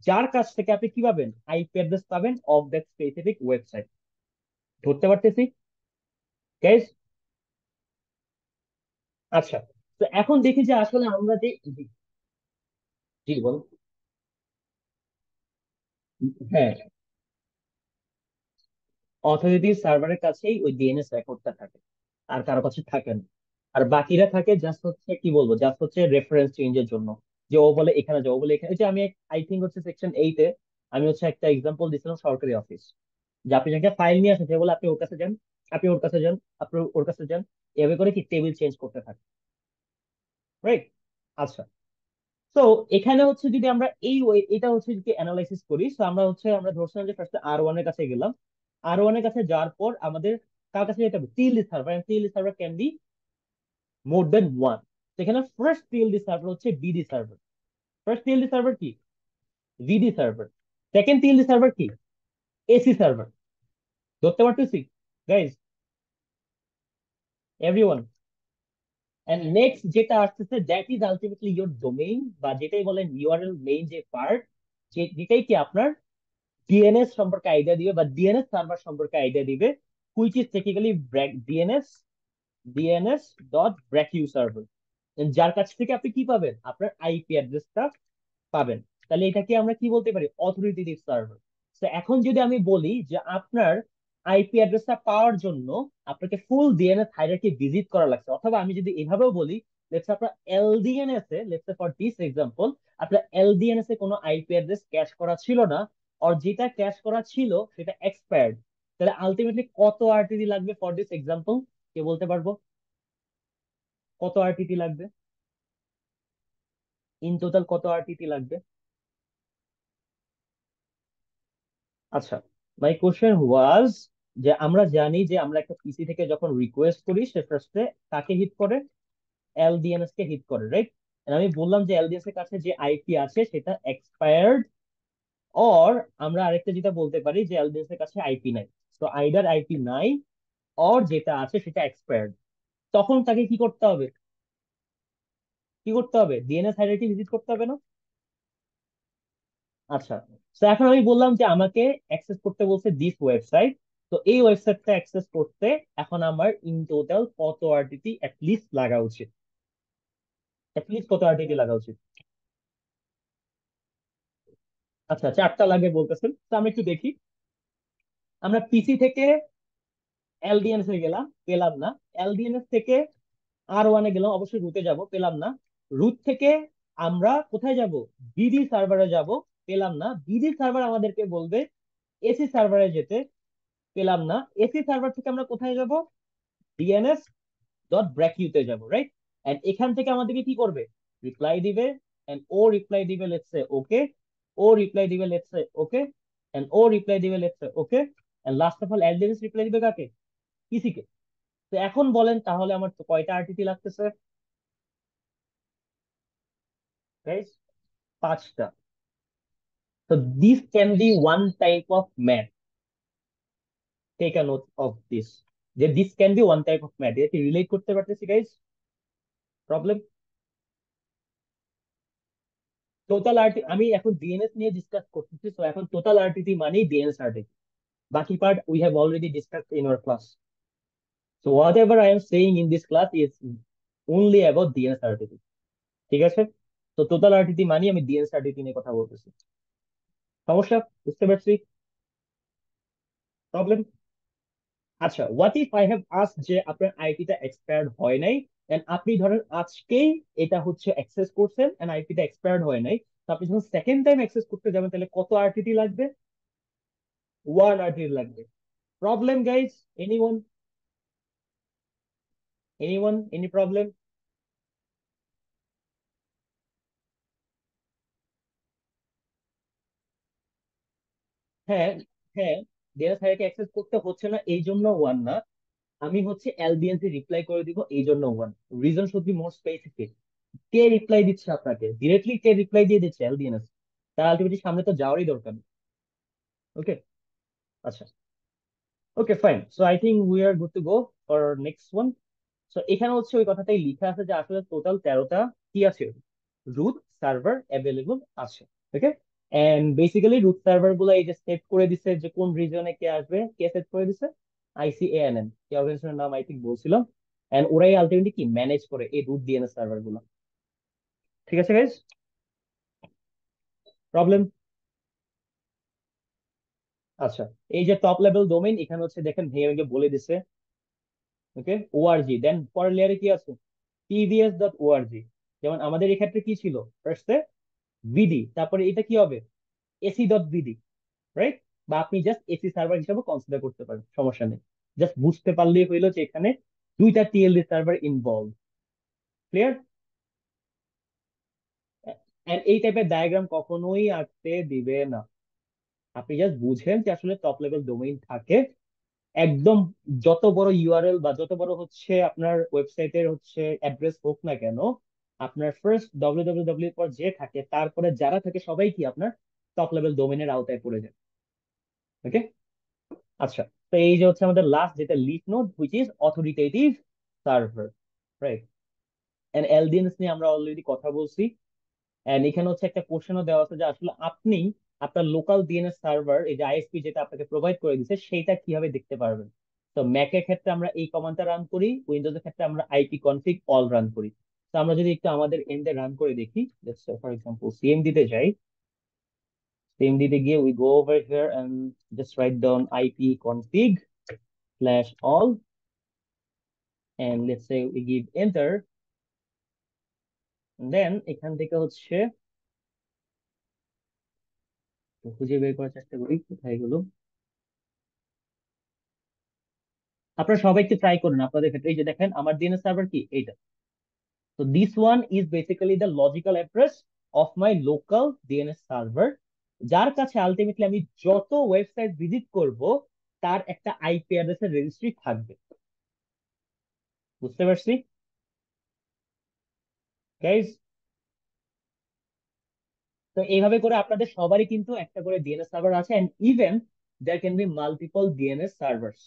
যার কাছ থেকে আপনি কি পাবেন? আইপি অ্যাড্রেস পাবেন অফ দ্যাট স্পেসিফিক ওয়েবসাইট। ধরতে পারতেছি গাইস? আচ্ছা, তো এখন দেখি যে আসলে আমরা যে, জি, জি, বল। হ্যাঁ, অথরিটি সার্ভারের কাছেই ওই ডিএনএস রেকর্ডটা থাকে, আর কারো কাছে থাকে না। আর বাকিরা থাকে জাস্ট হচ্ছে কি বলবো, জাস্ট হচ্ছে রেফারেন্স চেঞ্জের জন্য। যে ও বলে এখানে যাও, ও বলে এখানে, এই যে আমি আই থিঙ্ক হচ্ছে সেকশন 8-এ আমি হচ্ছে একটা এক্সাম্পল দিছিলাম সরকারি অফিস, যে আপনি একটা ফাইল নিয়ে আসেন, সে বলে আপনি ওর কাছে যান, আপনি ওর কাছে যান, আপনি ওর কাছে যান, এভাবে করে কি টেবিল চেঞ্জ করতে থাকে, রাইট? আচ্ছা, তো এখানে হচ্ছে যদি আমরা এটা হচ্ছে যদি অ্যানালাইসিস করি, তো আমরা হচ্ছে আমরা ধরছিলাম যে ফার্স্টে আর 1 এর কাছে গেলাম। আর 1 এর কাছে যাওয়ার পর আমাদের কার কাছে যেতে হবে? TLD server. TLD server can be more than one. সেখানে ফার্স্ট টিএলডি সার্ভার হচ্ছে BD server. First TLD server কি? BD server. Second TLD server কি? AC server. ধরতে পারতেছি গাইজ, এভরিওয়ান? এন্ড নেক্সট যেটা আসতেছে, that is ultimately your domain, বা যেটাই বলেন ইউআরএল মেইন যে পার্ট, যেটাই কি আপনার ডিএনএস সম্পর্কে আইডিয়া দিবে, বা ডিএনএস সার্ভার সম্পর্কে আইডিয়া দিবে, which is technically DNS DNS dot BRACU server. যার কাছ থেকে আপনি কি পাবেন? আপনার আইপি অ্যাড্রেসটা পাবেন। তাহলে এটাকে আমরা কি বলতে পারি? Authoritative server. তো এখন যদি আমি বলি যে আপনার আইপি অ্যাড্রেসটা পাওয়ার জন্য আপনাকে ফুল ডিএনএস হায়ারার্কি ভিজিট করা লাগছে, অথবা আমি যদি এভাবেও বলি, লেটস আপনার এলডিএনএস এ, লেটস ফর দিস এক্সাম্পল, আপনার এলডিএনএস এ কোনো আইপি অ্যাড্রেস ক্যাশ করা ছিল না, আর যেটা ক্যাশ করা ছিল সেটা এক্সপায়ার্ড। তাহলে আলটিমেটলি কত আরটিটি লাগবে ফর দিস এক্সাম্পল? কে বলতে পারবো কত আরটিটি লাগবে? ইন টোটাল কত আরটিটি লাগবে? আচ্ছা, মাই কোশ্চেন ওয়াজ, যে আমরা জানি যে আমরা একটা পিসি থেকে যখন রিকোয়েস্ট করি, সে ফার্স্টে কাকে হিট করে? এলডিএনএস কে হিট করে, রাইট? আমি বললাম যে এলডিএনএস এর কাছে যে আইপি আছে সেটা এক্সপায়ার্ড, অর আমরা আরেকটা যেটা বলতে পারি যে এলডিএনএস এর কাছে আইপি নাই। তো আইদার আইপি নাই, অর যেটা আছে সেটা এক্সপায়ার্ড। তখন তাকে কি করতে হবে? কি করতে হবে? ডিএনএস হায়ারার্কি ভিজিট করতে হবে না? আচ্ছা, তো এখন আমি বললাম যে আমাকে অ্যাক্সেস করতে বলছে দিস ওয়েবসাইট। তো এই ওয়েবসাইটটা অ্যাক্সেস করতে এখন আমার ইন টোটাল কত আরটিটি লিস্ট লাগা উচিত? লিস্ট কত আরটিটি লাগা উচিত? আচ্ছা, 4টা লাগে বলতেছেন, তো আমরা একটু দেখি। আমরা পিসি থেকে এলডিএনএস এ গেলাম, পেলাম না। এলডিএনএস থেকে আর 1 এ গেলাম, অবশ্যই রুটে যাব, পেলাম না। রুট থেকে আমরা কোথায় যাব? বিডি সার্ভারে যাব, পেলাম না। বিডি সার্ভার আমাদেরকে বলবে এসি সার্ভারে যেতে, পেলাম না। এসি সার্ভার থেকে আমরা কোথায় যাব? ডিএনএস ডট ব্র্যাকিউতে যাব, রাইট? এন্ড এখান থেকে আমাদেরকে কি করবে? রিপ্লাই দিবে। এন্ড ও রিপ্লাই দিবে লেটস সে ওকে, ও রিপ্লাই দিবে লেটস সে ওকে, এন্ড ও রিপ্লাই দিবে let's say okay, and last of all LDS reply দিবে কাকে? পিসি কে। তো এখন বলেন তাহলে আমার তো কয়টা আরটিটি লাগতেছে গাইস? 5টা। তো this can be one type of math, take a note of this, যে this can be one type of math. এটা কি রিলেট করতে পারতেছি গাইস? প্রবলেম? টোটাল আরটি আমি এখন ডিএনএস নিয়ে ডিসকাস করতেছি, তো এখন টোটাল আরটিটি মানেই ডিএনএস আরটিটি। বাকি part we have already discussed in our class. So what ever I am saying in this class is only about DNS RTT. ঠিক আছে? তো টোটাল আরটিটি মানে আমি ডিএনএস আরটিটি নিয়ে কথা বলতেছি। সমস্যা? বুঝতে পারছি? প্রবলেম? আচ্ছা, what if I have asked যে আপনার আইপিটা এক্সপায়ার্ড হয় নাই, এন্ড আপনি ধরেন আজকেই এটা হচ্ছে অ্যাক্সেস করছেন, এন্ড আইপিটা এক্সপায়ার্ড হয় নাই, তো আপনি যখন সেকেন্ড টাইম অ্যাক্সেস করতে যাবেন তাহলে কত আরটিটি লাগবে? 1 আরটিটি লাগবে। Problem guys? Anyone? Anyone? Any problem? হ্যাঁ, হ্যাঁ, ডিএনএস হায়ারার্কি অ্যাক্সেস করতে হচ্ছে না এই জন্য ওয়ান না, আমি হচ্ছে এলডিএনসি রিপ্লাই করে দিব এই জন্য one. Reason should be more specific. K reply দিচ্ছে আপনাকে ডিরেক্টলি, কে রিপ্লাই দিয়ে দিচ্ছে এলডিএনএস, তার আলটিমেটলি সামনে তো যাওয়ারই দরকার নেই। ওকে, আচ্ছা, okay fine. So I think we are good to go for next one. So এখানে হচ্ছে ওই কথাটাই লিখা আছে যে আসলে টোটাল 13টা কি আছে, রুট সার্ভার অ্যাভেলেবল আছে। ওকে, এন্ড বেসিক্যালি রুট সার্ভার গুলো এই যে সেট করে দিছে যে কোন রিজনে কে আসবে, কে সেট করে দিছে, আইসিএএনএন, কি অর্গানাইজেশনের নাম আই থিঙ্ক বলছিলাম। এন্ড ওরাই আলটিমেটলি কি ম্যানেজ করে এই রুট ডিএনএস সার্ভার গুলো। ঠিক আছে গাইজ, প্রবলেম? আচ্ছা, এই যে টপ লেভেল ডোমেইন এখানে হচ্ছে দেখেন ভেঙে বলে দিছে। ওকে, ওআরজি, দেন পরের লেয়ারে কি আছে, pvs.org। যেমন আমাদের এক্ষেত্রে কি ছিল, ফার্স্টে ভিডি, তারপরে এটা কি হবে, ac.vd, রাইট? বা আপনি জাস্ট এসি সার্ভার হিসেবে কনসিডার করতে পারেন, সমস্যা নেই। জাস্ট বুঝতে পারলেই হইলো যে এখানে দুইটা টিএলডি সার্ভার ইনভলভ। ক্লিয়ার? এই টাইপের ডায়াগ্রাম কখনোই আঁকতে দিবে না। আপনি জাস্ট বুঝেন যে আসলে টপ লেভেল ডোমেইন থাকে একদম, যত বড় ইউআরএল বা যত বড় হচ্ছে আপনার ওয়েবসাইটের হচ্ছে অ্যাড্রেস হোক না কেন, আপনার ফার্স্ট www পর যে থাকে তারপরে যারা থাকে সবাই কি আপনার টপ লেভেল ডোমেইনের আওতায় পড়ে যায়। ওকে, আচ্ছা। তো এই যে হচ্ছে আমাদের লাস্ট যেটা leaf node which is authoritative server, right? And LDNS নিয়ে আমরা অলরেডি কথা বলছি। এন্ড এখানে হচ্ছে একটা কোশ্চেনও দেওয়া আছে যে আসলে আপনি আপনার লোকাল ডিএনএস সার্ভার, এই যে আইএসপি যেটা আপনাকে প্রোভাইড করে দিচ্ছে সেইটা কিভাবে দেখতে পারবেন। তো ম্যাকের ক্ষেত্রে আমরা এই কমান্ডটা রান করি, উইন্ডোজের ক্ষেত্রে আমরা আইপি কনফিগ অল রান করি। তো আমরা যদি একটু আমাদের এন্ডে রান করে দেখি, ফর এক্সাম্পল সিএমডি তে যাই, সিএমডি তে গিয়ে we go over here and just write down ipconfig slash all, and let's say we give enter. Then এখান থেকে হচ্ছে খুঁজে বের করার চেষ্টা করি কোথায় গেল। আপনারা সবাই একটু ট্রাই করুন আপনাদের ক্ষেত্রে। এই যে দেখেন আমার ডিএনএস সার্ভার কি এইটা। তো this one is basically the logical address of my local DNS server, যার কাছে আলটিমেটলি আমি যত ওয়েবসাইট ভিজিট করব তার একটা আইপি অ্যাড্রেসের রেজিস্ট্রি থাকবে। বুঝতে পারছি গাইজ? তো এইভাবে করে আপনাদের সবারই কিন্তু একটা করে ডিএনএস সার্ভার আছে, and even there can be multiple DNS servers.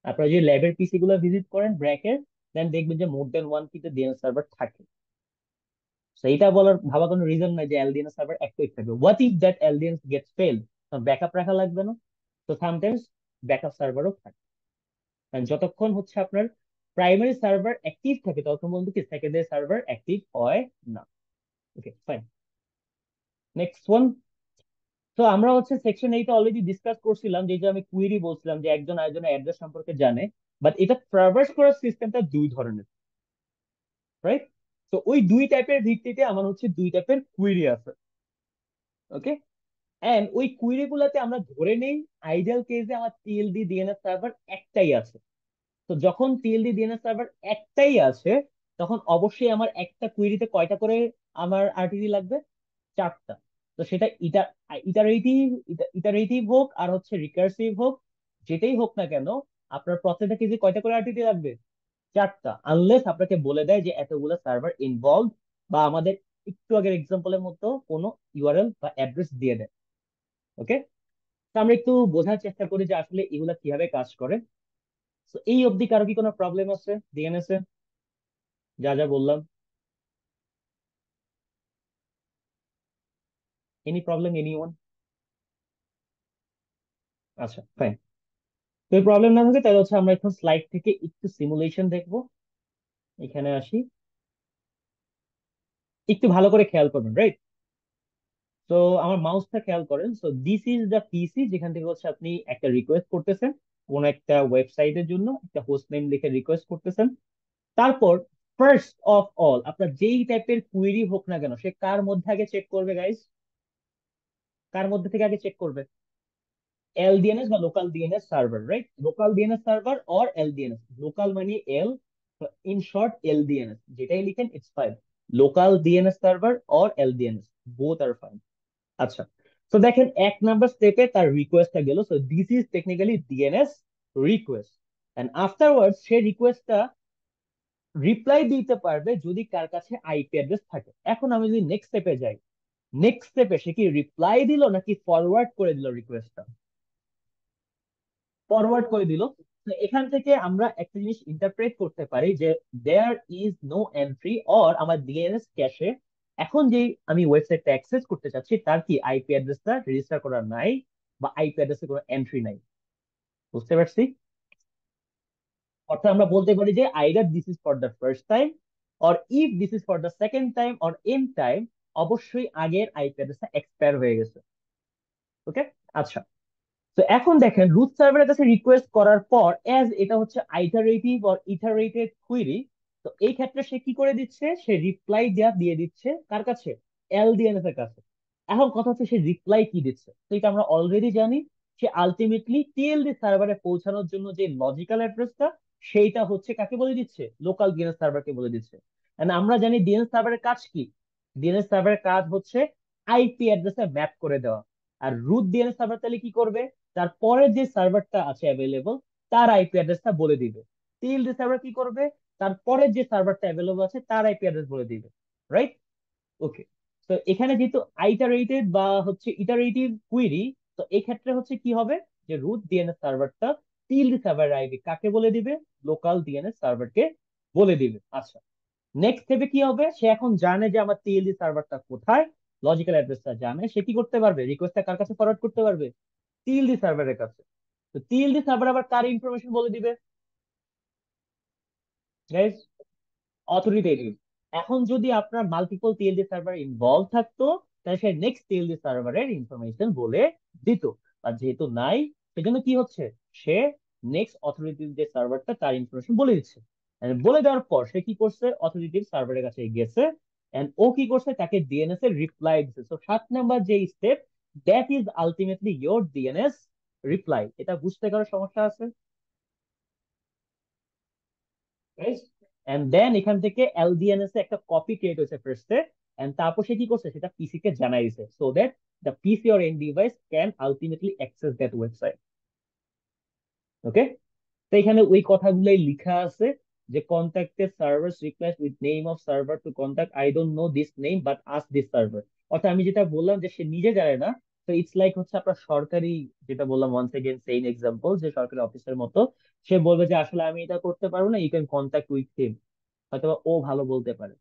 আপনারা যদি ল্যাবের পিসি গুলো ভিজিট করেন ব্র্যাকের, দেন দেখবেন যে মোর দেন ওয়ান কিন্তু ডিএনএস সার্ভার থাকে। তো এটা বলার ভাবা কোনো রিজন নাই যে এলডিএনএস সার্ভার অ্যাক্টিভ থাকবে। What if that LDNS gets failed, backup রাখা লাগবে না? তো সামটাইমস ব্যাকআপ সার্ভারও থাকে। কারণ যতক্ষণ হচ্ছে আপনার প্রাইমারি সার্ভার অ্যাক্টিভ থাকে ততক্ষণ পর্যন্ত কি সেকেন্ডারি সার্ভার অ্যাক্টিভ হয় না। Okay fine, next one. তো আমরা হচ্ছে সেকশন এইটা অলরেডি ডিসকাস করছিলাম, যে যে আমি কুইরি বলছিলাম যে একজন আরেকজনের অ্যাড্রেস সম্পর্কে জানে, বাট এটা ট্রাভার্স করার সিস্টেমটা দুই ধরনের, রাইট? তো ওই দুই টাইপের ভিত্তিতে আমার হচ্ছে দুই টাইপের কুইরি আছে। ওকে, এন্ড ওই কুইরি গুলাতে আমরা ধরে নেই আইডিয়াল কেসে আমার টিএলডি ডিএনএস সার্ভার একটাই আছে। তো যখন টিএলডি ডিএনএস সার্ভার একটাই আছে তখন অবশ্যই আমার একটা কুইরিতে কয়টা করে আমার আরটিডি লাগবে, চারটা। তো সেটা ইটারেটিভ ইটারেটিভ হোক আর হচ্ছে রিকার্সিভ হোক, যেটাই হোক না কেন, আপনার প্রত্যেকটা কেসে কয়টা করে আরটিডি লাগবে, চারটা। আনলেস আপনাকে বলে দেয় যে এতগুলো সার্ভার ইনভলভ, বা আমাদের একটু আগের এক্সাম্পলের মতো কোনো ইউআরএল বা অ্যাড্রেস দিয়ে দেয়। ওকে, তো আমরা একটু বোঝার চেষ্টা করি যে আসলে এগুলা কিভাবে কাজ করে। তো এই অবধি কারো কি কোনো প্রবলেম আছে ডিএনএস এ, যা যা বললাম? Any problem, any one? আচ্ছা ফাইন। তো এই প্রবলেম না থাকে তাহলে হচ্ছে আমরা এখন স্লাইড থেকে একটু সিমুলেশন দেখবো। এখানে আসি, একটু ভালো করে খেয়াল করবেন, রাইট? তো আমার মাউসটা খেয়াল করেন। সো দিস ইজ দ্য পিসি যেখান থেকে হচ্ছে আপনি একটা রিকোয়েস্ট করতেছেন কোন একটা ওয়েবসাইটের জন্য, একটা হোস্ট নেম লিখে রিকোয়েস্ট করতেছেন। তারপর ফার্স্ট অফ অল আপনার যেই টাইপের কুয়েরি হোক না কেন সে কার মধ্যে আগে চেক করবে গাইস, কার মধ্যে থেকে আগে চেক করবে, এলডিএনএস বা local DNS server, right? Local DNS server or LDNS, local মানে এল, ইন শর্ট এলডিএনএস, যেটাই লিখেন it's fine. Local DNS server or LDNS, both are fine. আচ্ছা, তো দেখেন 1 নাম্বার স্টেপে তার রিকোয়েস্টটা গেল, so this is technically DNS request. And afterwards সে রিকোয়েস্টটা রিপ্লাই দিতে পারবে যদি কার কাছে আইপি অ্যাড্রেস থাকে। এখন আমি যদি নেক্সট স্টেপে যাই, নেক্সট স্টেপে সে কি রিপ্লাই দিল নাকি ফরওয়ার্ড করে দিল রিকোয়েস্টটা? ফরওয়ার্ড করে দিল। তো এখান থেকে আমরা একটা জিনিস ইন্টারপ্রেট করতে পারি যে there is no entry, or আমার ডিএনএস ক্যাশে এখন যে আমি ওয়েবসাইটটা অ্যাক্সেস করতে চাচ্ছি তার কি আইপি অ্যাড্রেসটা রেজিস্টার করা নাই, বা আইপি অ্যাড্রেসে কোনো এন্ট্রি নাই। বুঝতে পারছি? অর্থাৎ আমরা বলতে পারি যে either this is for the first time, or if this is for the second time or N time, অবশ্যই আগের আইপি অ্যাড্রেসটা এক্সপায়ার হয়ে গেছে। ওকে, আচ্ছা। তো এখন দেখেন রুট সার্ভারের কাছে রিকোয়েস্ট করার পর, এজ এটা হচ্ছে আইটারেটিভ অর ইটারেটেড কুইরি, তো এই ক্ষেত্রে সে কি করে দিচ্ছে, সে রিপ্লাই দেয়া দিয়ে দিচ্ছে কার কাছে? এলডিএনএস এর কাছে। এখন কথা হচ্ছে সে রিপ্লাই কি দিচ্ছে, তো এটা আমরা অলরেডি জানি। সে আলটিমেটলি টিএলডি সার্ভারে পৌঁছানোর জন্য যে লজিক্যাল অ্যাড্রেসটা, সেইটা হচ্ছে কাকে বলে দিচ্ছে? লোকাল ডিএনএস সার্ভারকে বলে দিচ্ছে। And আমরা জানি ডিএনএস সার্ভারের কাজ কি? ডিএনএস সার্ভারের কাজ হচ্ছে আইপি অ্যাড্রেসে ম্যাপ করে দেওয়া। আর রুট ডিএনএস সার্ভার তাহলে কি করবে? তারপরে যে সার্ভারটা আছে অ্যাভেলেবল তার আইপি অ্যাড্রেসটা বলে দিবে। টিএলডি সার্ভার কি করবে? তারপরে যে সার্ভারটা অ্যাভেলেবল আছে তার আইপি অ্যাড্রেস বলে দিবে। রাইট? ওকে। তো এখানে যেহেতু আইটারেটেড বা হচ্ছে ইটারেটিভ কুইরি, তো এই ক্ষেত্রে হচ্ছে কি হবে, যে রুট ডিএনএস সার্ভারটা টিএলডি সার্ভার আইপি কাকে বলে দিবে? লোকাল ডিএনএস সার্ভারকে বলে দিবে। আচ্ছা, নেক্সট স্টেপে কি হবে, সে এখন জানে যে আমার টিএলডি সার্ভারটা কোথায়, লজিক্যাল অ্যাড্রেসটা জানে, সে কি করতে পারবে? রিকোয়েস্টটা কার কাছে ফরওয়ার্ড করতে পারবে? টিএলডি সার্ভারের কাছে। তো টিএলডি সার্ভার আবার কার ইনফরমেশন বলে দিবে? Guys, authoritative. এখন যদি আপনার মাল্টিপল টিএলডি সার্ভার ইনভলভ থাকতো, তাহলে সে নেক্সট টিএলডি সার্ভারের ইনফরমেশন বলে দিত। আর যেহেতু নাই, সেজন্য কি হচ্ছে, সে নেক্সট অথরিটিভ যে সার্ভারটা তার ইনফরমেশন বলে দিচ্ছে। And বলে দেওয়ার পর সে কি করছে, অথরিটিভ সার্ভারের কাছে গেছে, এন্ড ও কি করছে, তাকে ডিএনএস এর রিপ্লাই দিচ্ছে। তো 7 নাম্বার যে step, that is ultimately your DNS reply. এটা বুঝতে কারো সমস্যা আছে? এন্ড দেন এখান থেকে এলডিএনএস এ একটা কপি ক্রিয়েট হয়েছে ফার্স্টে, এন্ড তারপর সে কি করছে, সেটা পিসি কে জানাই দিছে, so that the PC or end device can ultimately access that website. Okay. তো এখানে ওই কথাগুলাই লেখা আছে যে contacted servers request with name of server to contact, I don't know this name but ask this server. অর্থাৎ আমি যেটা বললাম যে সে নিজে জানে না, তো ইটস লাইক হচ্ছে আপনার সরকারি, যেটা বললাম ওয়ান্স এগেন সেইম এক্সাম্পল, যে সরকারি অফিসের মতো, সে বলবে যে আসলে আমি এটা করতে পারবো না, you can contact with him. হয়তো ও ভালো বলতে পারে।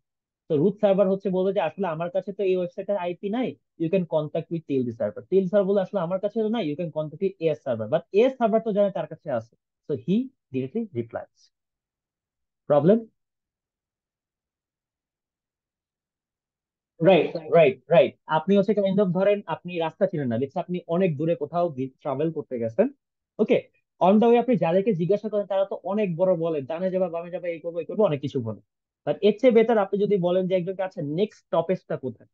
তো রুট সার্ভার হচ্ছে বলবে যে আসলে আমার কাছে তো এই ওয়েবসাইটের আইপি নাই, you can contact with TLD server. TLD server বলে আসলে আমার কাছে তো নাই, you can contact with AS server, but AS server তো জানে তার কাছে আছে, so he directly replies. Problem? Right, right, right. আপনি হচ্ছে কাইন্ড অফ, ধরেন আপনি রাস্তা চিনেন না, দেখছেন আপনি অনেক দূরে কোথাও ট্রাভেল করতে গেছেন। ওকে। অন দা ওয়ে আপনি যাদেরকে জিজ্ঞাসা করেন তারা তো অনেক বড় বলে, ডানে যাবে বামে যাবে এই করবো এই করবো অনেক কিছু বলে। বাট এর চেয়ে বেটার আপনি যদি বলেন যে একজনকে, আচ্ছা নেক্সট স্টপেজটা কোথায়?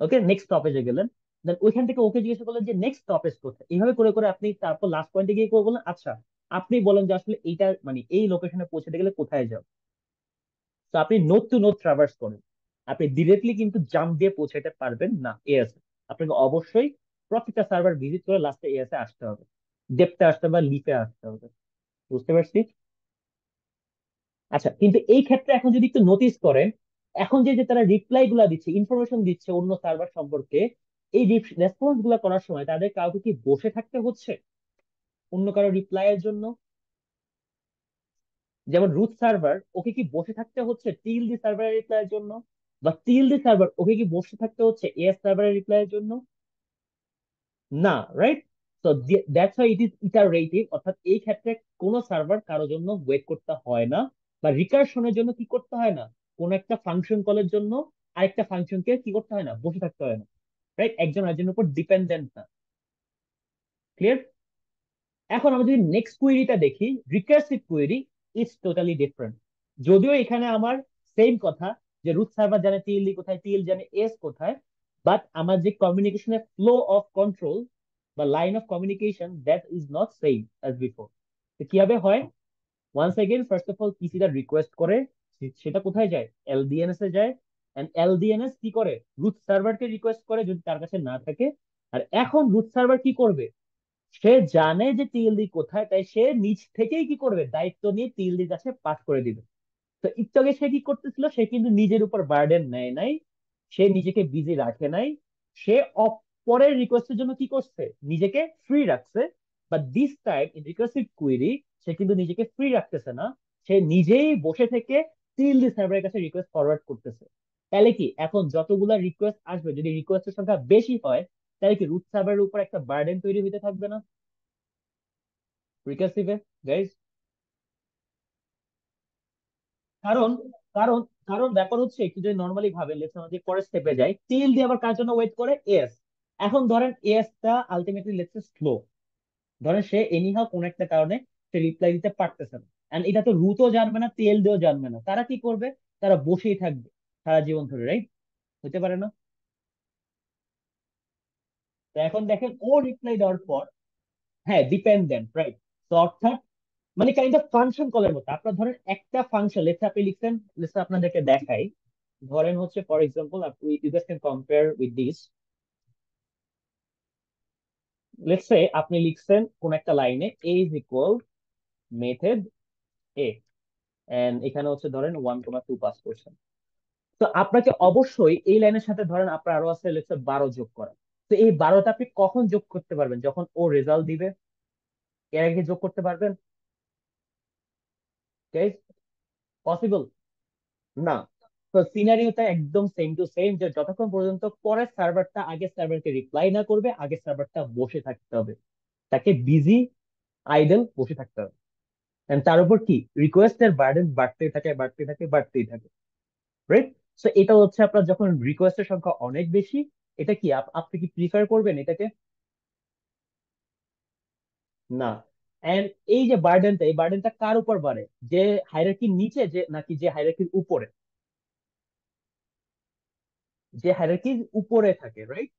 ওকে, নেক্সট স্টপেজে গেলেন, দেন ওইখান থেকে ওকে জিজ্ঞাসা করলেন যে নেক্সট স্টপেজ কোথায়, এইভাবে করে করে আপনি তারপর লাস্ট পয়েন্টে গিয়ে করে বললেন, আচ্ছা আপনি বলেন যে আসলে এইটা মানে এই লোকেশনে পৌঁছাতে গেলে কোথায় যাও। তো আপনি নোড টু নোড ট্রাভার্স করেন, আপনি ডিরেক্টলি কিন্তু জাম্প দিয়ে পৌঁছাতে পারবেন না এএস। আপনাকে অবশ্যই প্রত্যেকটা সার্ভার ভিজিট করে লাস্টে এএস এ আসতে হবে, ডেপতে আসতে হবে বা লিপে আসতে হবে। বুঝতে পারছি? আচ্ছা, কিন্তু এই ক্ষেত্রে এখন যদি একটু নোটিস করেন, এখন যে যে তারা রিপ্লাই গুলা দিচ্ছে, ইনফরমেশন দিচ্ছে অন্য সার্ভার সম্পর্কে, এই রেসপন্স গুলা করার সময় তাদের কাউকে কি বসে থাকতে হচ্ছে অন্য কারো রিপ্লাই এর জন্য? যেমন রুট সার্ভার, ওকে কি বসে থাকতে হচ্ছে টিএলডি সার্ভারের রিপ্লাই এর জন্য? বা টিএলডি সার্ভার ওকে কি বসে থাকতে হচ্ছে এএস সার্ভারের রিপ্লাই এর জন্য? না, রাইট? তো that's why it is iterative, অর্থাৎ এই ক্ষেত্রে কোন সার্ভার কারোর জন্য ওয়েট করতে হয় না, বা রিকারশনের জন্য কি করতে হয় না, কোন একটা ফাংশন কলের জন্য আরেকটা ফাংশনকে কি করতে হয় না, বসে থাকতে হয় না। রাইট? একজন আরেকজনের উপর ডিপেন্ডেন্ট না। ক্লিয়ার? এখন আমরা যদি নেক্সট কুয়েরিটা দেখি, recursive query is totally different. যদিও এখানে আমার সেম কথা, যে রুট সার্ভার জানে টিএলডি কোথায়, টিএল জানে এস কোথায়, বাট আমার যে কমিউনিকেশনের ফ্লো অফ কন্ট্রোল বা line of communication, that is not same as before. তো কিভাবে হয়? Once again first of all পিসিটা রিকোয়েস্ট করে, সেটা কোথায় যায়? এলডিএনএস এ যায়। এন্ড এলডিএনএস কি করে, রুট সার্ভারকে রিকোয়েস্ট করে যদি তার কাছে না থাকে, আর এখন রুট সার্ভার কি করবে? সে জানে যে টিএলডি কোথায়, তাই সে নিজ থেকেই কি করবে, দায়িত্ব নিয়ে টিএলডির কাছে পাস করে দিবে। তো একটু আগে সে কি করতেছিল, সে কিন্তু নিজের উপর বার্ডেন নেয় নাই, সে নিজেকে বিজি রাখে নাই, সে পরের রিকোয়েস্টের জন্য কি করছে, নিজেকে ফ্রি রাখছে। But this time in recursive query সে কিন্তু নিজেকে ফ্রি রাখতেছে না, সে নিজেই বসে থেকে টিএলডি সার্ভারের কাছে রিকোয়েস্ট ফরওয়ার্ড করতেছে। তাহলে কি এখন যতগুলা রিকোয়েস্ট আসবে, যদি রিকোয়েস্টের সংখ্যা বেশি হয়, তাহলে কি রুট সার্ভারের উপর একটা বার্ডেন তৈরি হতে থাকবে না রিকার্সিভে, গাইজ? কারণ কারণ কারণ ব্যাপার হচ্ছে, একটু যদি নর্মালি ভাবে, লেটস আমাদের পরের স্টেপে যাই, টিল দিয়ে আবার কার জন্য ওয়েট করে, এস। এখন ধরেন এস টা আলটিমেটলি লেটস স্লো, ধরেন সে এনিহাও কোন একটা কারণে সে রিপ্লাই দিতে পারতেছে না, এন্ড এটা তো রুটও জানবে না, টিএল দিয়েও জানবে না, তারা কি করবে? তারা বসেই থাকবে সারা জীবন ধরে, রাইট? হতে পারে না? তো এখন দেখেন ও রিপ্লাই দেওয়ার পর, হ্যাঁ ডিপেন্ডেন্ট, রাইট? তো অর্থাৎ মানে কাইন্ড অফ ফাংশন কলের মতো, আপনার ধরেন একটা ফাংশন, লেটস আপনি লিখছেন, লেটস আপনাদেরকে দেখাই। ধরেন হচ্ছে ফর এক্সাম্পল, আপনি you just can compare with this. Let's say আপনি লিখছেন কোন একটা লাইনে a is equal method a, and এখানে হচ্ছে ধরেন 1,2 পাস করছেন। তো আপনাকে অবশ্যই এই লাইনের সাথে ধরেন আপনার আরো আছে লেটস সে 12 যোগ করা। তো এই 12টা আপনি কখন যোগ করতে পারবেন? যখন ও রেজাল্ট দিবে, এর আগে যোগ করতে পারবেন? পসিবল না। তো সিনারিওটা একদম সেম টু সেম, যে যতক্ষণ পর্যন্ত পরের সার্ভারটা আগের সার্ভারকে রিপ্লাই না করবে, আগের সার্ভারটা বসে থাকতে হবে, তাকে বিজি আইডল বসে থাকতে হবে। And তার উপর কি রিকোয়েস্টের বার্ডেন বাড়তেই থাকে, বাড়তেই থাকে, বাড়তেই থাকে, রাইট? সো এটা হচ্ছে আপনার যখন রিকোয়েস্টের সংখ্যা অনেক বেশি, এটা কি আপনি কি প্রিফার করবেন এটাকে? না। এন্ড এই যে বার্ডেনটা, এই বার্ডেনটা কার উপর বাড়ে? যে হায়ারার্কির নিচে, যে নাকি যে হায়ারার্কির উপরে? যে হায়ারার্কির উপরে থাকে, রাইট?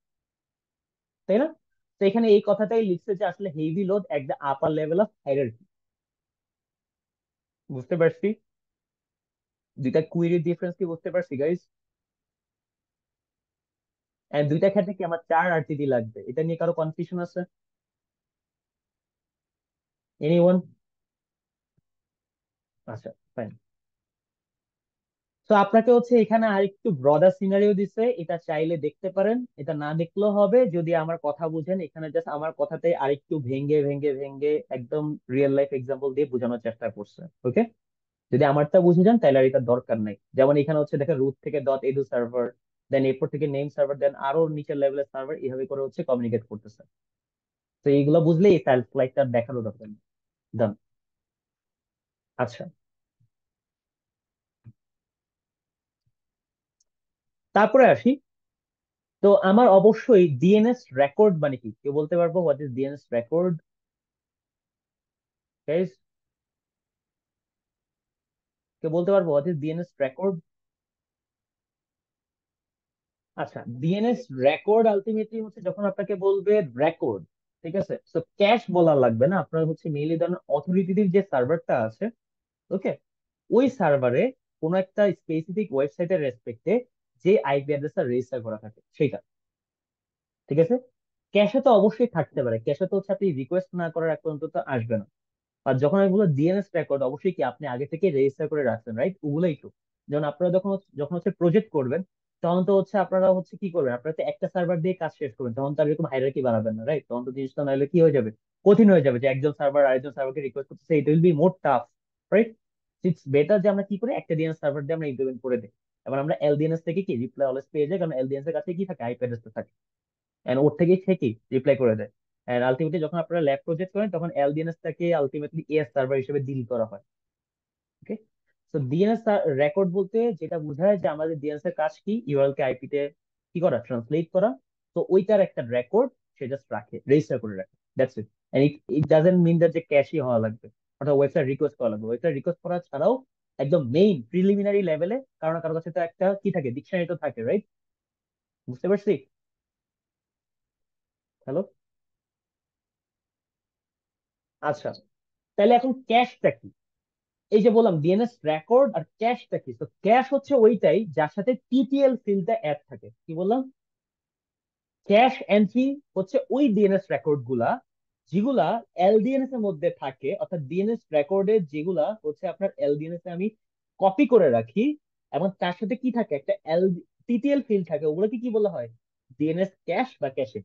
তাই না? তো এখানে এই কথাটাই লিখছে যে আসলে heavy load at the upper level of hierarchy. বুঝতে পারছি? দুইটা কুইরির ডিফারেন্স কি বুঝতে পারছি, গাইস? এন্ড দুইটা ক্ষেত্রে কি আমার 4 আরটিডি লাগবে, এটা নিয়ে কারো কনফিউশন আছে? এনিওয়ান? আচ্ছা, ফাইন। তো আপনাকে হচ্ছে এখানে আরেকটু ব্রডার সিনারিও দিছে, এটা চাইলে দেখতে পারেন, এটা না দেখলেও হবে যদি আমার কথা বুঝেন। এখানে জাস্ট আমার কথাতে আরেকটু ভেঙ্গে ভেঙ্গে ভেঙ্গে একদম রিয়েল লাইফ এক্সাম্পল দিয়ে বোঝানোর চেষ্টা করছে, ওকে? যদি আমারটা বুঝে যান তাহলে আর এটা দরকার নাই। যেমন এখানে হচ্ছে দেখেন, রুট থেকে ডট এডু সার্ভার, দেন এরপর থেকে নেম সার্ভার, দেন আরো নিচের লেভেলের সার্ভার, এইভাবে করে হচ্ছে কমিউনিকেট করতেছে। তো এইগুলো বুঝলে এই স্লাইডটা দেখানো দরকার নেই। ডান। আচ্ছা, তারপরে আসি। তো আমার অবশ্যই ডিএনএস রেকর্ড মানে কি, কেউ বলতে পারবো what is DNS record? Guys, কেউ বলতে পারবো হোয়াট ইজ ডিএনএস রেকর্ড? আচ্ছা, ডিএনএস রেকর্ড আলটিমেটলি হচ্ছে যখন আপনাকে বলবে রেকর্ড, ঠিক আছে? তো ক্যাশ বলা লাগবে না, আপনার হচ্ছে মেইনলি ধরেন অথরিটির যে সার্ভারটা আছে, ওকে, ওই সার্ভারে কোন একটা স্পেসিফিক ওয়েবসাইটের রেসপেক্টে যে আইপি অ্যাড্রেসটা রেজিস্টার করা থাকে সেটা, ঠিক আছে? ক্যাশে তো অবশ্যই থাকতে পারে, ক্যাশে তো হচ্ছে আপনি রিকোয়েস্ট না করার এক পর্যন্ত তো আসবে না। আর যখন আমি বলবো ডিএনএস রেকর্ড, অবশ্যই কি আপনি আগে থেকে রেজিস্টার করে রাখছেন, রাইট? ওগুলোই তো, যেমন আপনারা যখন হচ্ছে প্রজেক্ট করবেন, তখন তো হচ্ছে আপনারা হচ্ছে কি করবেন, আপনারা তো একটা সার্ভার দিয়ে কাজ শেষ করবেন, তখন তো আর এরকম হায়ারার্কি বানাবেন না, রাইট? তখন তো জিনিসটা নাহলে কি হয়ে যাবে, কঠিন হয়ে যাবে, যে একজন সার্ভার আরেকজন সার্ভারকে রিকোয়েস্ট করতেছে, it will be more tough, right? It's better যে আমরা কি করি, একটা ডিএনএস সার্ভার দিয়ে আমরা ইমপ্লিমেন্ট করে দিই। এবার আমরা এলডিএনএস থেকে কি রিপ্লাই অলওয়েজ পেয়ে যাই, কারণ এলডিএনএস এর কাছে কি থাকে, আইপি অ্যাড্রেস থাকে, এন্ড ওর থেকে ঠিকই রিপ্লাই করে দেয়। এন্ড আলটিমেটলি যখন আপনারা ল্যাব প্রজেক্ট করেন, তখন এলডিএনএস টাকে আলটিমেটলি এএস সার্ভার হিসেবে ডিল করা হয়, ওকে? তো ডিএনএস রেকর্ড বলতে যেটা বোঝায় যে আমাদের ডিএনএস এর কাজ কি, ইউআরএল কে আইপি তে কি করা, ট্রান্সলেট করা। তো ওইটার একটা রেকর্ড সে জাস্ট রাখে, রেজিস্টার করে রাখে, that's it. And it it doesn't mean that যে ক্যাশই হওয়া লাগবে, অর্থাৎ ওয়েবসাইট রিকোয়েস্ট করা লাগবে। ওয়েবসাইট রিকোয়েস্ট করা ছাড়াও একদম মেইন প্রিলিমিনারি লেভেলে কারো না কারো কাছে তো একটা কি থাকে, ডিকশনারি তো থাকে, রাইট? বুঝতে পারছি? হ্যালো? আচ্ছা, তাহলে এখন ক্যাশটা কি? এই যে বললাম ডিএনএস রেকর্ড আর ক্যাশটা কি, তো ক্যাশ হচ্ছে ওইটাই যার সাথে টিটিএল ফিল্ডটা অ্যাড থাকে, কি বললাম? ক্যাশ এন্ট্রি হচ্ছে ওই ডিএনএস রেকর্ড গুলা যেগুলা এলডিএনএস এর মধ্যে থাকে, অর্থাৎ ডিএনএস রেকর্ডে যেগুলা হচ্ছে আপনার এলডিএনএস এ আমি কপি করে রাখি, এবং তার সাথে কি থাকে, একটা টিটিএল ফিল্ড থাকে, ওগুলোকে কি বলা হয়, ডিএনএস ক্যাশ বা ক্যাশে।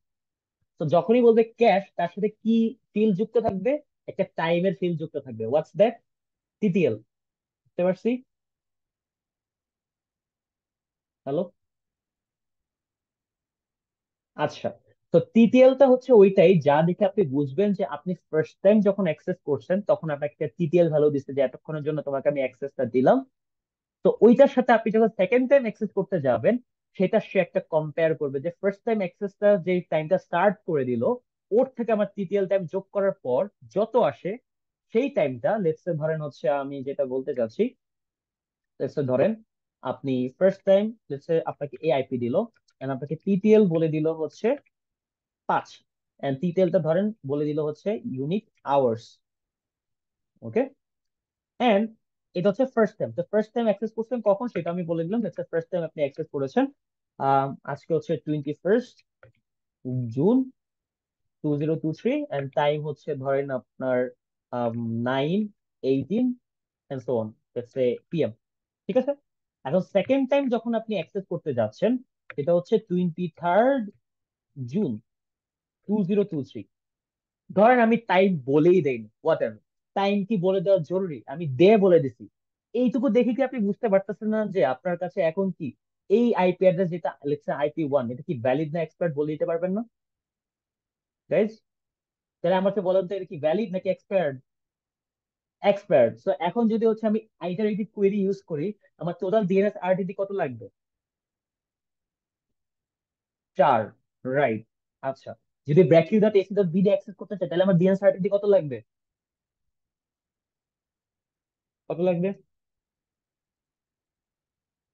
তো যখনই বলবে ক্যাশ, তার সাথে কি ফিল্ড যুক্ত থাকবে, একটা টাইমের ফিল্ড যুক্ত থাকবে, হোয়াটস দ্যাট, টিটিএল। বুঝতে পারছি? হ্যালো? আচ্ছা, তো টিটিএলটা হচ্ছে ওইটাই যা দেখে আপনি বুঝবেন যে আপনি ফার্স্ট টাইম যখন অ্যাক্সেস করছেন তখন আপনাকে একটা টিটিএল ভ্যালু দিচ্ছে যে এতক্ষণের জন্য তোমাকে আমি অ্যাক্সেসটা দিলাম। তো ওইটার সাথে আপনি যখন সেকেন্ড টাইম অ্যাক্সেস করতে যাবেন, সেটা সে একটা কম্পেয়ার করবে যে ফার্স্ট টাইম অ্যাক্সেসটা যে টাইমটা স্টার্ট করে দিল, ওর থেকে আমার টিটিএল টাইম যোগ করার পর যত আসে, সেই টাইমটা লেটস সে ধরেন হচ্ছে, আমি যেটা বলতে চাচ্ছি, লেটস সে ধরেন আপনি ফার্স্ট টাইম লেটস সে আপনাকে এআইপি দিল, এন্ড আপনাকে টিটিএল বলে দিল হচ্ছে 5, এন্ড টিটেলটা ধরেন বলে দিল হচ্ছে ইউনিট আওয়ার্স। ওকে, এন্ড এটা হচ্ছে ফার্স্ট টাইম। তো ফার্স্ট টাইম অ্যাক্সেস করছেন কখন সেটা আমি বলে দিলাম। ফার্স্ট টাইম আপনি অ্যাক্সেস করেছেন আজকে হচ্ছে 21 জুন 2023, এন্ড টাইম হচ্ছে ধরেন আপনার 9:18 and so on, let's say PM. ঠিক আছে, এখন সেকেন্ড টাইম যখন আপনি অ্যাক্সেস করতে যাচ্ছেন, এটা হচ্ছে 23 জুন 2023। ধরেন আমি টাইম বলেই দেইনি, হোয়াট, টাইম কি বলে দেওয়া জরুরি, আমি বলে দিছি। এইটুকু দেখে কি আপনি বুঝতে পারতেছেন না যে আপনার কাছে এখন কি এই আইপি অ্যাড্রেস, যেটা লেখছে IP1, এটা কি ভ্যালিড না এক্সপায়ার্ড বলে দিতে পারবেন না গাইজ? তাহলে আমাকে বলেন তো এটা কি ভ্যালিড নাকি এক্সপায়ার্ড? এক্সপায়ার্ড। সো এখন যদি হচ্ছে আমি আইটারেটিভ কোয়েরি ইউজ করি, আমার টোটাল ডিএনএস আরটিটি কত লাগবে? 4, রাইট। আচ্ছা, যদি ব্র্যাকিউ.এসি.বি দিয়ে অ্যাক্সেস করতে চাই, তাহলে আমার ডিএনএস আরটিটি কত লাগবে? কত লাগবে?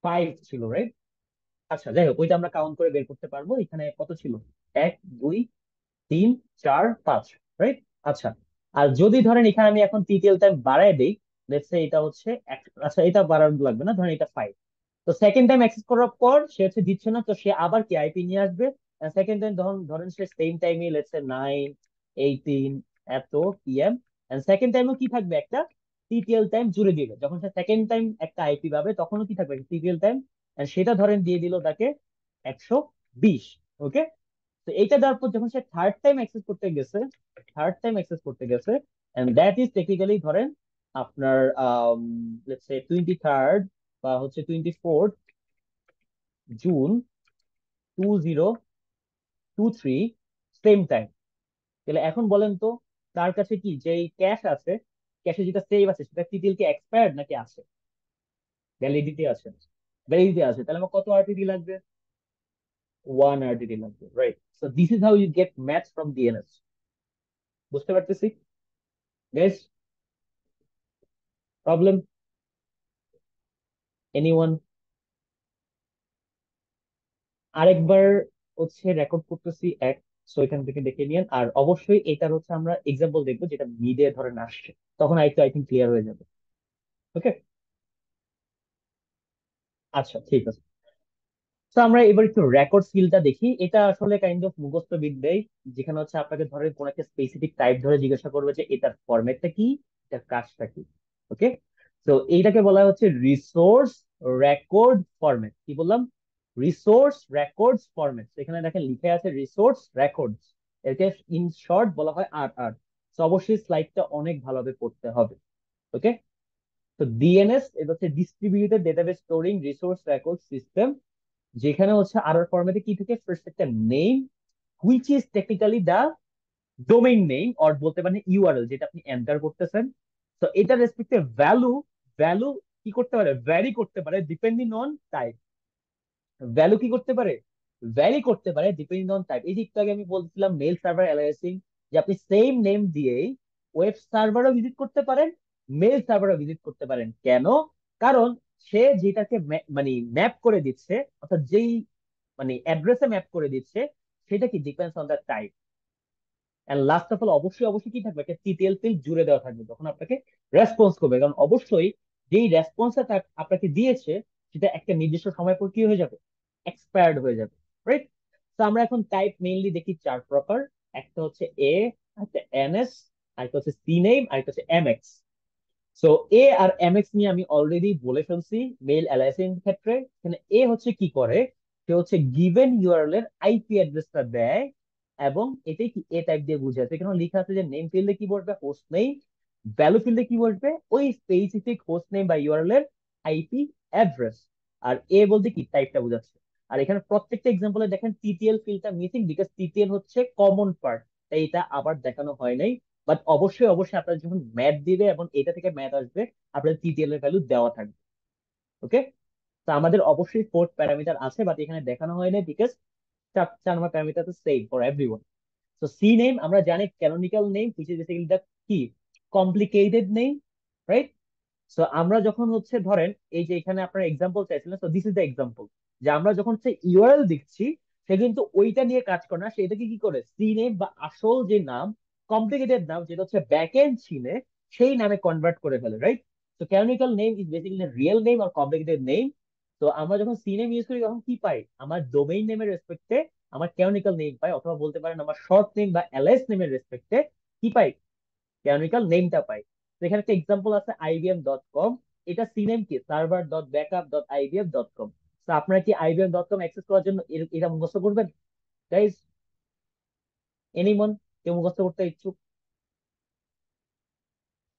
5 ছিল, রাইট? আচ্ছা, যাই হোক, ওইটা আমরা কাউন্ট করে বের করতে পারবো। এখানে কত ছিল? 1, 2, 3, 4, 5, রাইট? আচ্ছা, আর যদি ধরেন এখানে আমি এখন টিটিএল টাইম বাড়ায় দেই, লেটস সে এটা হচ্ছে আচ্ছা, এটা বাড়ানো লাগবে না, ধরেন এটা 5। তো সেকেন্ড টাইম অ্যাক্সেস করার পর সে হচ্ছে দিচ্ছে না, তো সে আবার কি আইপি নিয়ে আসবে। সেকেন্ড টাইম ধরুন ধরেন সে সেম টাইমে লেটস সে 9:18 এত পিএম, এন্ড সেকেন্ড টাইমও কি থাকবে, একটা টিটিএল টাইম জুড়ে দিবে। যখন সে সেকেন্ড টাইম একটা আইপি পাবে তখনও কি থাকবে, টিটিএল টাইম, সেটা ধরেন দিয়ে দিল তাকে 120। ওকে, তো এইটা দেওয়ার পর যখন সে থার্ড টাইম অ্যাক্সেস করতে গেছে, এন্ড দ্যাট ইজ টেকনিক্যালি ধরেন আপনার লেটস সে 23 বা হচ্ছে 24 জুন 2023, সেম টাইম। তাহলে এখন বলেন তো, তার কাছে কি যে ক্যাশ আছে, ক্যাশে যেটা সেভ আছে, সেটা টিটিএল কি এক্সপায়ার্ড নাকি আছে, ভ্যালিডিটি আছে? ভ্যালিডিটি আছে, তাহলে আমার কত আরটিডি লাগবে? 1 আরটিডি লাগবে, right? So this is how you get math from DNS. বুঝতে পারতেছি গাইস? প্রবলেম? এনিওয়ান? আরেকবার হচ্ছে রেকর্ড করতেছি এক, সো এখান থেকে দেখে নিন। আর অবশ্যই এটার হচ্ছে আমরা এক্সাম্পল দেখবো যেটা মিডে ধরেন আসছে, তখন আরেকটু আই থিঙ্ক ক্লিয়ার হয়ে যাবে। ওকে, আচ্ছা, ঠিক আছে। তো আমরা এবার একটু রেকর্ড স্কিলটা দেখি। এটা আসলে কাইন্ড অফ মুখস্থ বিদ্যাই, যেখানে হচ্ছে আপনাকে ধরে কোন একটা স্পেসিফিক টাইপ ধরে জিজ্ঞাসা করবে যে এটার ফরম্যাটটা কি, এটার কাজটা কি। ওকে, তো এইটাকে বলা হচ্ছে রিসোর্স রেকর্ড ফরম্যাট। কি বললাম? Resource records format. এখানে দেখেন লিখে আছে রিসোর্স রেকর্ডস, এটাকে ইন শর্ট বলা হয় RR। তো অবশ্যই স্লাইডটা অনেক ভালোভাবে পড়তে হবে। ওকে, তো ডিএনএস এটা হচ্ছে distributed database storing resource record system, যেখানে হচ্ছে আর ফরম্যাটে কি থাকে, ফার্স্ট একটা name, which is technically the domain name, or বলতে পারেন ইউআরএল যেটা আপনি এন্টার করতেছেন। তো এটা রেসপেক্টে ভ্যালু, ভ্যালু কি করতে পারে, ভ্যারি করতে পারে ডিপেন্ডিং অন টাইপ। ভ্যালু কি করতে পারে, ভ্যারি করতে পারে ডিপেন্ডিং অন টাইপ। এই যে একটু আগে আমি বলছিলাম মেল সার্ভার অ্যালাইসিং, যে আপনি সেম নেম দিয়েই ওয়েব সার্ভারও ভিজিট করতে পারেন, মেল সার্ভারও ভিজিট করতে পারেন। কেন? কারণ সে যেটাকে মানে ম্যাপ করে দিচ্ছে, অর্থাৎ যেই মানে অ্যাড্রেসে ম্যাপ করে দিচ্ছে, সেটা কি depends on the type. And last of all, অবশ্যই অবশ্যই কি থাকবে, একটা টিটিএল ফিল্ড জুড়ে দেওয়া থাকবে তখন আপনাকে রেসপন্স করবে, কারণ অবশ্যই যেই রেসপন্সটা আপনাকে দিয়েছে সেটা একটা নির্দিষ্ট সময় পর কি হয়ে যাবে, এক্সপায়ার্ড হয়ে যাবে, রাইট? তো আমরা এখন টাইপ মেইনলি দেখি চার প্রকার। একটা হচ্ছে এ, একটা এনএস, আরেকটা হচ্ছে সি নেম, আরেকটা হচ্ছে এমএক্স। সো এ আর এমএক্স নিয়ে আমি অলরেডি বলে ফেলছি মেইল অ্যালাইসিং ক্ষেত্রে। এখানে এ হচ্ছে কি করে, সে হচ্ছে গিভেন ইউআরএল এর আইপি অ্যাড্রেসটা দেয়, এবং এটাই কি এ টাইপ দিয়ে বুঝাচ্ছে। এখানে লেখা আছে যে নেম ফিল্ডে কি বসবে, হোস্ট নেম, ভ্যালু ফিল্ডে কি বসবে, ওই স্পেসিফিক হোস্ট নেম বা ইউআরএল এর আইপি অ্যাড্রেস। আর এ বলতে কি টাইপটা বোঝাচ্ছে। আর এখানে প্রত্যেকটা এক্সাম্পলে দেখেন টিটিএল ফিল্ডটা মিসিং, বিকজ টিটিএল হচ্ছে কমন পার্ট, তাই এটা আবার দেখানো হয় নাই। বাট অবশ্যই অবশ্যই আপনার যখন ম্যাথ দিবে এবং এটা থেকে ম্যাথ আসবে, আপনার টিটিএল এর ভ্যালু দেওয়া থাকবে। ওকে। তো আমাদের অবশ্যই ফোর্থ প্যারামিটার আছে, বাট এখানে দেখানো হয় না, বিকজ চার চার নম্বর প্যারামিটার তো সেম ফর এভরিওয়ান। তো সি নেম আমরা জানি canonical name, which is basically the কি কমপ্লিকেটেড নেম, রাইট? সো আমরা যখন হচ্ছে ধরেন এই যে এখানে আপনার এক্সাম্পল চাইছিলেন, so this is the example, যে আমরা যখন হচ্ছে ইউআরএল দিচ্ছি, সে কিন্তু ওইটা নিয়ে কাজ করে না, সেটাকে কি করে সি নেম বা আসল যে নাম, কমপ্লিকেটেড নাম যেটা হচ্ছে ব্যাক এন্ড চিনে, সেই নামে কনভার্ট করে ফেলে, রাইট? তো canonical name is basically real name আর কমপ্লিকেটেড নেম। তো আমরা যখন সি নেম ইউজ করি তখন কি পাই, আমার ডোমেইন নেমের রেসপেক্টে আমার ক্যানোনিক্যাল নেম পাই, অথবা বলতে পারেন আমার শর্ট নেম বা এলএস নেমের রেসপেক্টে কি পাই, ক্যানোনিক্যাল নেমটা পাই। তো এখানে একটা এক্সাম্পল আছে ibm.com, এটা সিনেম কি server.backup.ibm.com। তো আপনারা কি ibm.com অ্যাক্সেস করার জন্য এটা মুখস্থ করবেন গাইস? এনিমন, কেউ মুখস্থ করতে ইচ্ছুক?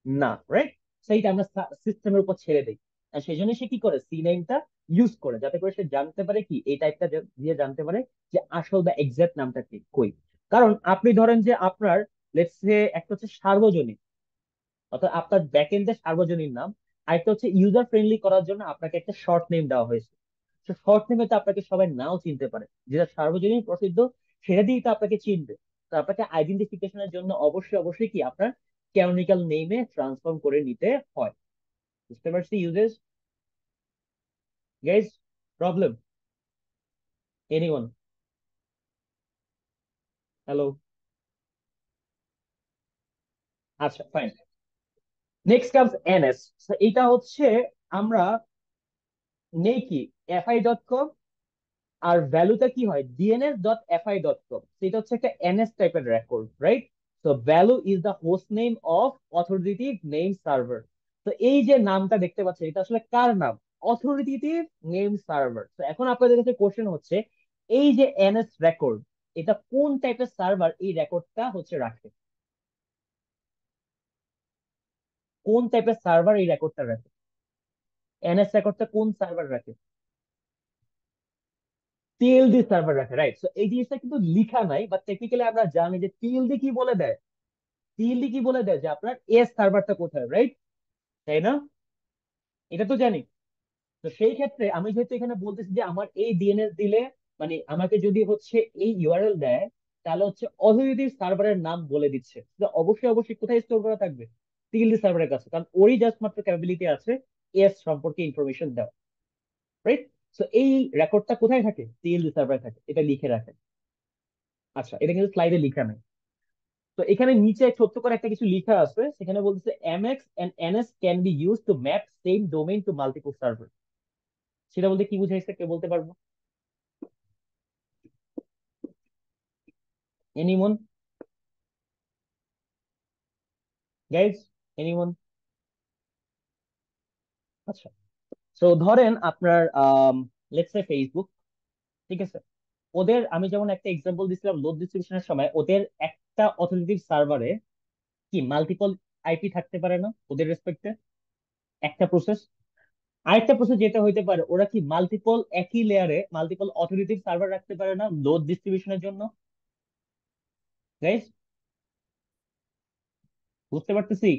না, রাইট? সেইটা আমরা সিস্টেমের উপর ছেড়ে দিই। আর সেই জন্য সে কি করে সি নেমটা ইউজ করে, যাতে করে সে জানতে পারে কি এই টাইপটা দিয়ে জানতে পারে যে আসল বা এক্সাক্ট নামটা কি কই। কারণ আপনি ধরেন যে আপনার লেটস সে একটা হচ্ছে সার্বজনীন, অর্থাৎ আপনার ব্যাকএন্ডের সার্বজনীন নাম, আরেকটা হচ্ছে ইউজার ফ্রেন্ডলি করার জন্য আপনাকে একটা শর্ট নেম দেওয়া হয়েছে। তো শর্ট নেমে তো আপনাকে সবাই নাও চিনতে পারে, যেটা সার্বজনীন প্রসিদ্ধ সেটা দিয়েই তো আপনাকে চিনবে। তো আপনাকে আইডেন্টিফিকেশনের জন্য অবশ্যই অবশ্যই কি আপনার ক্যানোনিক্যাল নেমে ট্রান্সফর্ম করে নিতে হয়। বুঝতে পারছি uses? Guys, problem? Anyone? Hello? আচ্ছা, ফাইন। Next comes NS. এটা হচ্ছে আমরা নেই কি fi.com, আর ভ্যালুটা কি হয় dns.fi.com। এটা হচ্ছে একটা এনএস টাইপের রেকর্ড, রাইট? তো value is the host name of authoritative name server. তো এই যে নামটা দেখতে পাচ্ছেন, এটা আসলে কার নাম? Authoritative name server. তো এখন আপনাদের কাছে কোশ্চেন হচ্ছে, এই যে এনএস রেকর্ড, এটা কোন টাইপের সার্ভার এই রেকর্ডটা হচ্ছে রাখে? কোন টাইপের সার্ভার এই রেকর্ডটা রাখে? এনএস রেকর্ডটা কোন সার্ভার রাখে? টিএলডি সার্ভার রাখে, রাইট? তো এই জিনিসটা কিন্তু লিখা নাই, বাট টেকনিক্যালি আমরা জানি যে টিএলডি কি বলে দেয়। টিএলডি কি বলে দেয় যে আপনার এস সার্ভারটা কোথায়, রাইট? তাই না? এটা তো জানি। তো সেই ক্ষেত্রে আমি যেহেতু এখানে বলতেছি যে আমার এই ডিএনএস দিলে, মানে আমাকে যদি হচ্ছে এই ইউআরএল দেয়, তাহলে হচ্ছে অথরিটিভ সার্ভারের নাম বলে দিচ্ছে, তো অবশ্যই অবশ্যই কোথায় স্টোর করা থাকবে? টিএলডি সার্ভারের কাছে, কারণ ওরই জাস্ট মাত্র ক্যাপাবিলিটি আছে এস সম্পর্কে ইনফরমেশন দেওয়া, রাইট? তো এই রেকর্ডটা কোথায় থাকে? টিএলডি সার্ভারে থাকে, এটা লিখে রাখেন। আচ্ছা, এটা কিন্তু স্লাইডে লিখা নেই। তো এখানে নিচে ছোট্ট করে একটা কিছু লেখা আছে, সেখানে বলতেছে mx and ns can be used to map same domain to multiple server। সেটা বলতে কি বুঝাইছে, কেউ বলতে পারবো? এনিমন গাইজ? এনিমন? আচ্ছা, তো ধরেন আপনার লেটস সে ফেসবুক, ঠিক আছে? ওদের আমি যেমন একটা এক্সাম্পল দিছিলাম লোড ডিস্ট্রিবিউশনের সময়, ওদের একটা অথরিটিভ সার্ভারে কি মাল্টিপল আইপি থাকতে পারে না ওদের রেসপেক্টে? একটা প্রসেস। আরেকটা প্রসেস যেটা হইতে পারে, ওরা কি মাল্টিপল একই লেয়ারে মাল্টিপল অথরিটিভ সার্ভার রাখতে পারে না লোড ডিস্ট্রিবিউশনের জন্য? গাইস, বুঝতে পারতেছি?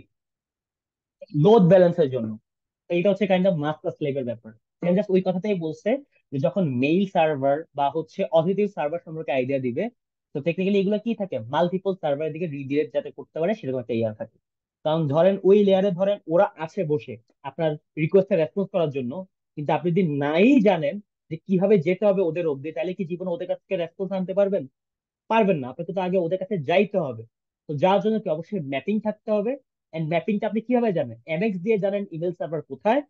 লোড ব্যালেন্সের জন্য। তো এটা হচ্ছে কাইন্ড অফ মাস্টার স্লেভের ব্যাপার। জাস্ট ওই কথাটাই বলছে, যে যখন মেইল সার্ভার বা হচ্ছে অথরিটিভ সার্ভার সম্পর্কে আইডিয়া দিবে, তো টেকনিক্যালি এগুলো কি থাকে, মাল্টিপল সার্ভারের দিকে রিডিরেক্ট যাতে করতে পারে সেরকম একটা ইয়ার থাকে। কারণ ধরেন ওই লেয়ারে ধরেন ওরা আছে বসে আপনার রিকোয়েস্টে রেসপন্স করার জন্য, কিন্তু আপনি যদি নাই জানেন যে কিভাবে যেতে হবে ওদের অব্দি, তাহলে কি জীবনে ওদের কাছ থেকে রেসপন্স আনতে পারবেন? পারবেন না। আপনাকে তো আগে ওদের কাছে যাইতে হবে। তো যার জন্য কি অবশ্যই ম্যাপিং থাকতে হবে। এন্ড ম্যাপিংটা আপনি কিভাবে জানেন? এমএক্স দিয়ে জানেন ইমেল সার্ভার কোথায়,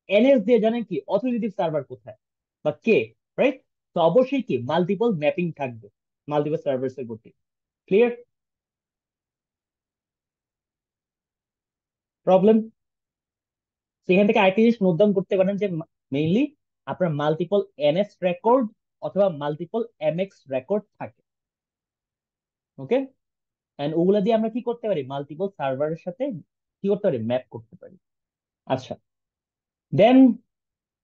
এনএস দিয়ে জানেন কি অথরিটেটিভ সার্ভার কোথায় বা কে, রাইট? তো অবশ্যই কি মাল্টিপল ম্যাপিং থাকবে মাল্টিপল সার্ভার্স এর প্রতি। ক্লিয়ার? প্রবলেম? সেখান থেকে আরেকটা জিনিস নোট ডাউন করতে পারেন যে মেইনলি আপনার মাল্টিপল এনএস রেকর্ড অথবা মাল্টিপল এমএক্স রেকর্ড থাকে। ওকে? এন্ড ওগুলা দিয়ে আমরা কি করতে পারি, মাল্টিপল সার্ভারের সাথে কি করতে পারি, ম্যাপ করতে পারি। আচ্ছা, দেন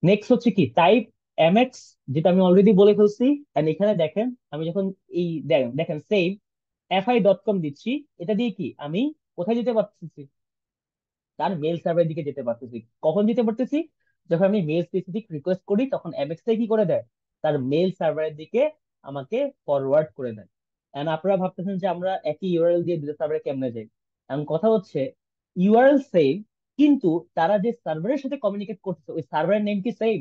নেক্সট হচ্ছে কি টাইপ এমএক্স, যেটা আমি অলরেডি বলে ফেলছি। এন্ড এখানে দেখেন আমি যখন এই দেখেন দেখেন সেভ fi.com দিচ্ছি, এটা দিয়ে কি আমি কোথায় যেতে পারতেছি, তার মেল সার্ভারের দিকে যেতে পারতেছি। কখন যেতে পারতেছি, যখন আমি মেল স্পেসিফিক রিকোয়েস্ট করি তখন এমএক্স কি করে দেয়, তার মেল সার্ভারের দিকে আমাকে ফরওয়ার্ড করে দেয়। এন্ড আপনারা ভাবতেছেন যে আমরা একই ইউআরএল দিয়ে দুটো সার্ভারে কেমনে যাই। এখন কথা হচ্ছে ইউআরএল সেম, কিন্তু তারা যে সার্ভারের সাথে কমিউনিকেট করতেছে ওই সার্ভারের নেম কি সেম?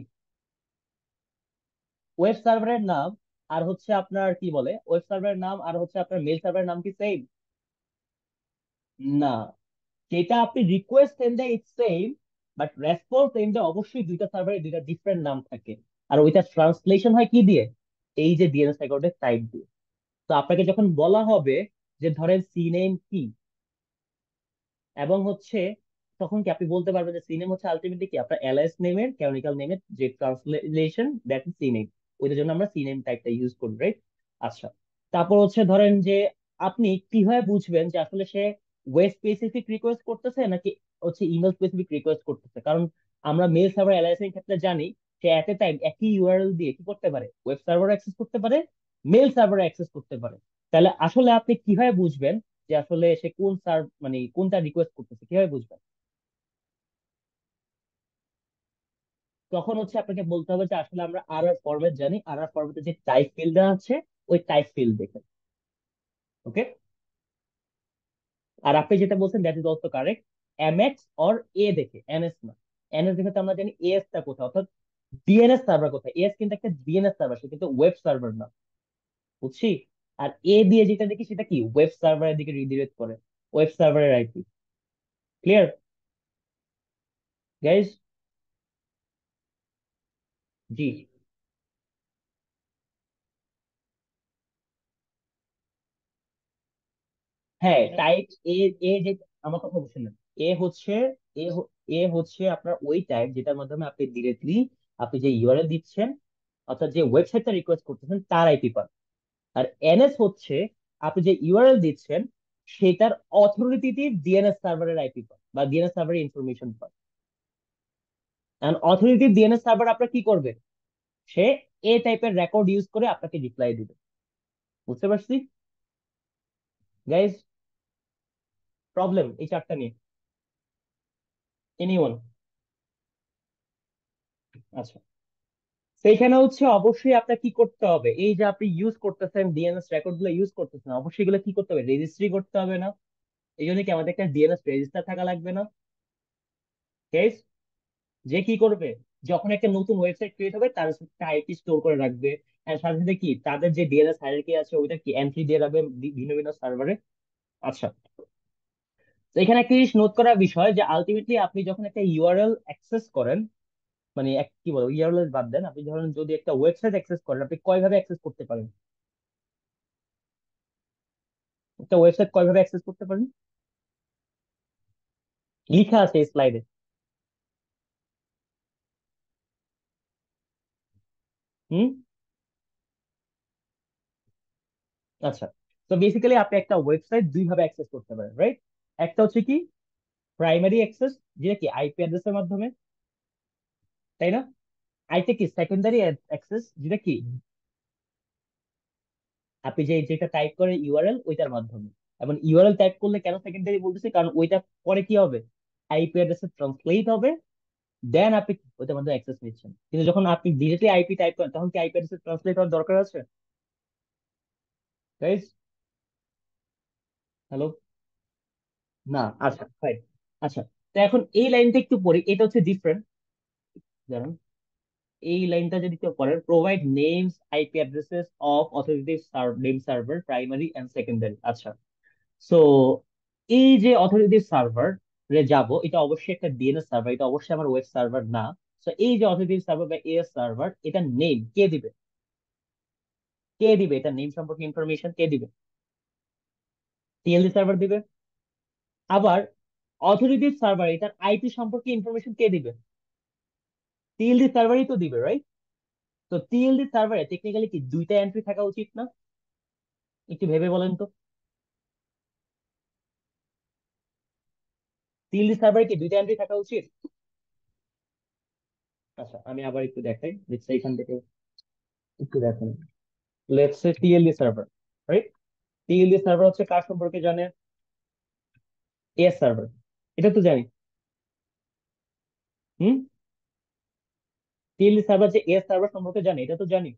ওয়েব সার্ভারের নাম আর হচ্ছে আপনার কি বলে ওয়েব সার্ভারের নাম আর হচ্ছে আপনার মেল সার্ভারের নাম কি সেম? না, যেটা আপনি রিকোয়েস্ট এন্ডে ইটস সেম, বাট রেসপন্স এন্ডে অবশ্যই দুইটা সার্ভারে দুইটা ডিফারেন্ট নাম থাকে। আর ওইটা ট্রান্সলেশন হয় কি দিয়ে, এই যে ডিএনএস রেকর্ডের টাইপ দিয়ে। তো আপনাকে যখন বলা হবে যে ধরেন সি নেম কি, এবং হচ্ছে তখন কি আপনি বলতে পারবেন যে সিনেম হচ্ছে আলটিমেটলি কি আপনার এলএস নেমের ক্যানোনিক্যাল নেমের যে ট্রান্সলেশন, দ্যাট ইজ সিনেম। ওইটার জন্য আমরা সিনেম টাইপটা ইউজ করি, রাইট? আচ্ছা, তারপর হচ্ছে ধরেন যে আপনি কিভাবে বুঝবেন যে আসলে সে ওয়েব স্পেসিফিক রিকোয়েস্ট করতেছে নাকি হচ্ছে ইমেল স্পেসিফিক রিকোয়েস্ট করতেছে? কারণ আমরা মেল সার্ভার এলএস এর ক্ষেত্রে জানি সে এট এ টাইম একই ইউআরএল দিয়ে কি করতে পারে, ওয়েব সার্ভার অ্যাক্সেস করতে পারে, মেল সার্ভার অ্যাক্সেস করতে পারে। তাহলে আসলে আপনি কিভাবে বুঝবেন যে আসলে সে কোন মানে কোনটা রিকোয়েস্ট করতেছে, কিভাবে বুঝবেন? তখন হচ্ছে আপনাকে বলতে হবে যে আসলে আমরা আর আর ফরম্যাট জানি, আর আর ফরম্যাটে যে টাইপ ফিল্ড আছে ওই টাইপ ফিল্ড দেখে। ওকে? আর আপনি যেটা বলছেন that is also correct, MX or A দেখে, এনএস না। এনএস দেখে তো আমরা জানি এস টা কোথায়, অর্থাৎ ডিএনএস সার্ভার কোথায়। এস কিন্তু একটা ডিএনএস সার্ভার, সে কিন্তু ওয়েব সার্ভার না। বুঝছি? আর এ দিয়ে যেটা দেখি সেটা কি ওয়েব সার্ভারের দিকে রিডিরেক্ট করে, ওয়েব সার্ভারের আইপি। Clear guys? জি। হ্যাঁ, টাইপ এ, এ যে আমার কথা বলছেন না, এ হচ্ছে এ এ হচ্ছে আপনার ওই টাইপ যেটার মাধ্যমে আপনি ডিরেক্টলি আপনি যে ইউআরএল দিচ্ছেন অর্থাৎ যে ওয়েবসাইটটা রিকোয়েস্ট করতেছেন তার আইপি পান। আর এনএস হচ্ছে আপনি যে ইউআরএল দিচ্ছেন সেটার অথরিটেটিভ ডিএনএস সার্ভারের আইপি পান বা ডিএনএস সার্ভারের ইনফরমেশন পান। এন্ড অথরিটেটিভ ডিএনএস সার্ভার আপনার কি করবে, সে এ টাইপের রেকর্ড ইউজ করে আপনাকে রিপ্লাই দিবে। বুঝতে পারছি গাইজ? প্রবলেম এই চারটা নিয়ে? এনিওয়ান? আচ্ছা, সেইখানে হচ্ছে অবশ্যই আপনার কি করতে হবে, এই যে আপনি ইউজ করতেছেন ডিএনএস রেকর্ড গুলো ইউজ করতেছেন, অবশ্যই এগুলো কি করতে হবে, রেজিস্ট্রি করতে হবে না? এই জন্য কি আমাদের একটা ডিএনএস রেজিস্টার থাকা লাগবে না? Guys, যে কি করবে, যখন একটা নতুন ওয়েবসাইট ক্রিয়েট হবে তার একটা আইপি স্টোর করে রাখবে। আর সাথে সাথে কি তাদের যে ডিএনএস হায়ারার্কি আছে ওইটা কি এন্ট্রি দিয়ে রাখবে ভিন্ন ভিন্ন সার্ভারে। আচ্ছা, তো এখানে একটা জিনিস নোট করার বিষয় যে আলটিমেটলি আপনি যখন একটা ইউআরএল অ্যাক্সেস করেন, মানে কি বলবো ইউআরএল বাদ দেন, আপনি ধরেন যদি একটা ওয়েবসাইট অ্যাক্সেস করেন আপনি কয়ভাবে অ্যাক্সেস করতে পারেন? একটা ওয়েবসাইট কয়ভাবে অ্যাক্সেস করতে পারেন? লিখা আছে স্লাইডে। হুম। আচ্ছা, তো বেসিক্যালি আপনি একটা ওয়েবসাইট দুই ভাবে অ্যাক্সেস করতে পারেন, রাইট? একটা হচ্ছে কি প্রাইমারি অ্যাক্সেস, যেটা কি আইপি অ্যাড্রেসের মাধ্যমে, তাই না? আরেকটা কি সেকেন্ডারি অ্যাক্সেস, যেটা কি আপনি যে যেটা টাইপ করেন ইউআরএল ওইটার মাধ্যমে। এবং ইউআরএল টাইপ করলে কেন সেকেন্ডারি বলতেছি, কারণ ওইটা পরে কি হবে, আইপি অ্যাড্রেসে ট্রান্সলেট হবে, দেন আপনি ওইটার মাধ্যমে অ্যাক্সেস নিচ্ছেন। কিন্তু যখন আপনি ডিরেক্টলি আইপি টাইপ করেন তখন কি আইপি অ্যাড্রেসে ট্রান্সলেট হওয়ার দরকার আছে? Guys, hello? না। আচ্ছা ফাইন। আচ্ছা, তো এখন এই লাইনটা একটু পড়ি, এটা হচ্ছে ডিফারেন্ট। জানেন, এই লাইনটা যদি কেউ পড়েন, provide names IP addresses of authoritative name server primary and secondary. আচ্ছা, সো এই যে অথরিটিভ সার্ভার রে যাব, এটা অবশ্যই একটা ডিএনএস সার্ভার, এটা অবশ্যই আমার ওয়েব সার্ভার না। সো এই যে অথরিটিভ সার্ভার বা এএস সার্ভার, এটা নেম কে দিবে? কে দিবে এটা নেম সম্পর্কে ইনফরমেশন? কে দিবে? টিএলডি সার্ভার দিবে। আবার অথরিটিভ সার্ভার এটার আইপি সম্পর্কে ইনফরমেশন কে দিবে? টিএলডি সার্ভারই তো দিবে, রাইট? তো টিএলডি সার্ভারে টেকনিক্যালি কি দুইটা এন্ট্রি থাকা উচিত না? একটু ভেবে বলেন তো। টিএলডি সার্ভারে কি দুইটা এন্ট্রি থাকা উচিত? আচ্ছা, আমি আবার একটু দেখাই, লেটস সে এখান থেকে একটু দেখেন। Let's say TLD server, right? TLD server হচ্ছে কার সম্পর্কে জানে? S server. এটা তো জানি। হুম। টিএলডি সার্ভার যে এস সার্ভার সম্পর্কে জানে, এটা তো জানি।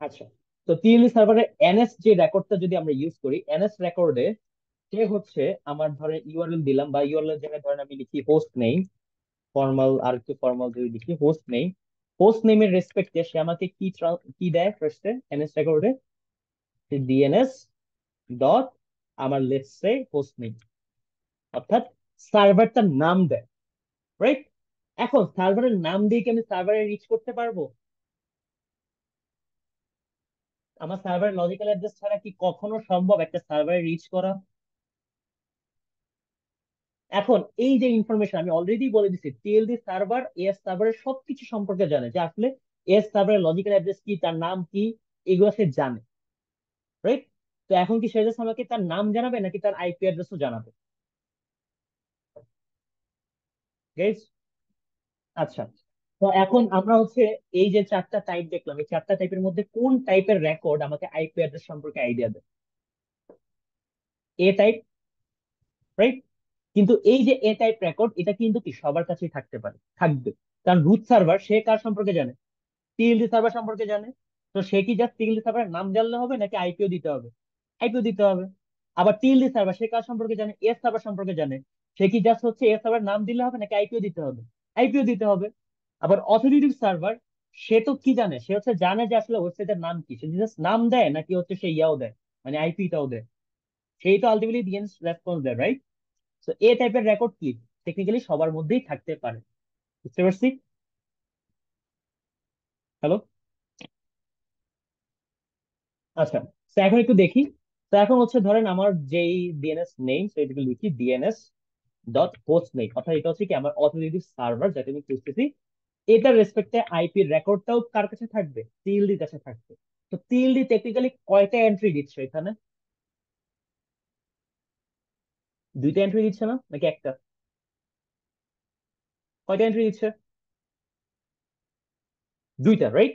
আচ্ছা, তো টিএলডি সার্ভারের এনএস যে রেকর্ডটা যদি আমরা ইউজ করি, এনএস রেকর্ডে সে হচ্ছে আমার ধরেন ইউআরএল দিলাম, বা ইউআরএল এর জায়গায় ধরেন আমি লিখি হোস্ট নেই, ফর্মাল আর একটু ফর্মাল যদি লিখি হোস্ট নেই, হোস্ট নেমের রেসপেক্টে সে আমাকে কি দেয় ফার্স্টে এনএস রেকর্ডে? ডিএনএস ডট আমার লেটস সে হোস্ট নেম, অর্থাৎ সার্ভারটার নাম দেয়, রাইট? এখন সার্ভারের নাম দিয়ে কি আমি সার্ভারে রিচ করতে পারবো? আমার সার্ভার লজিক্যাল অ্যাড্রেস ছাড়া কি কখনো সম্ভব একটা সার্ভারে রিচ করা? এখন এই যে ইনফরমেশন আমি অলরেডি বলে দিচ্ছি, টিএলডি সার্ভার এস সার্ভারের সবকিছু সম্পর্কে জানে, যে আসলে এস সার্ভারের লজিক্যাল অ্যাড্রেস কি, তার নাম কি, এগুলো সে জানে, রাইট? তো এখন কি সে জাস্ট আমাকে তার নাম জানাবে নাকি তার আইপি অ্যাড্রেসও জানাবে? গাইস, আচ্ছা, তো এখন আমরা হচ্ছে এই যে চারটা টাইপ দেখলাম, এই চারটা টাইপের মধ্যে কোন টাইপের রেকর্ড আমাকে আইপি অ্যাড্রেস সম্পর্কে আইডিয়া দেয়? এ টাইপ, রাইট? কিন্তু এই যে এ টাইপ রেকর্ড, এটা কিন্তু কি সবার কাছেই থাকতে পারে, থাকবে। কারণ রুট সার্ভার সে কার সম্পর্কে জানে? টিএলডি সার্ভার সম্পর্কে জানে। তো সে কি জাস্ট টিএলডি সার্ভারের নাম জানলে হবে নাকি আইপিও দিতে হবে? আইপিও দিতে হবে। আবার টিএলডি সার্ভার সে কার সম্পর্কে জানে? এস সার্ভার সম্পর্কে জানে। সে কি জাস্ট হচ্ছে এস সার্ভার নাম দিলে হবে নাকি আইপিও দিতে হবে? আইপিও দিতে হবে। আবার অথরিটিভ সার্ভার, সে তো কি জানে? সে হচ্ছে জানে যে আসলে ওয়েবসাইটের নাম কি, সে জাস্ট নাম দেয় নাকি হচ্ছে সে ইয়াও দেয়, মানে আইপিটাও দেয়। সেই তো আলটিমেটলি ডিএনএস রেসপন্স দেয়, রাইট? তো এই টাইপের রেকর্ড কি টেকনিক্যালি সবার মধ্যেই থাকতে পারে। বুঝতে পারছি? হ্যালো? আচ্ছা, তো এখন একটু দেখি। তো এখন হচ্ছে ধরেন আমার যেই ডিএনএস নেম, সেটাকে লিখি ডিএনএস ডট হোস্ট নেম, অর্থাৎ এটা হচ্ছে কি আমার অথরিটিভ সার্ভার যাকে আমি খুঁজতেছি। এটার রেসপেক্টে আইপি রেকর্ডটাও কার কাছে থাকবে? টিএলডির কাছে থাকবে। তো টিএলডি টেকনিক্যালি কয়টা এন্ট্রি দিচ্ছে এখানে? দুইটা এন্ট্রি দিচ্ছে না নাকি একটা? কয়টা এন্ট্রি দিচ্ছে? দুইটা, রাইট?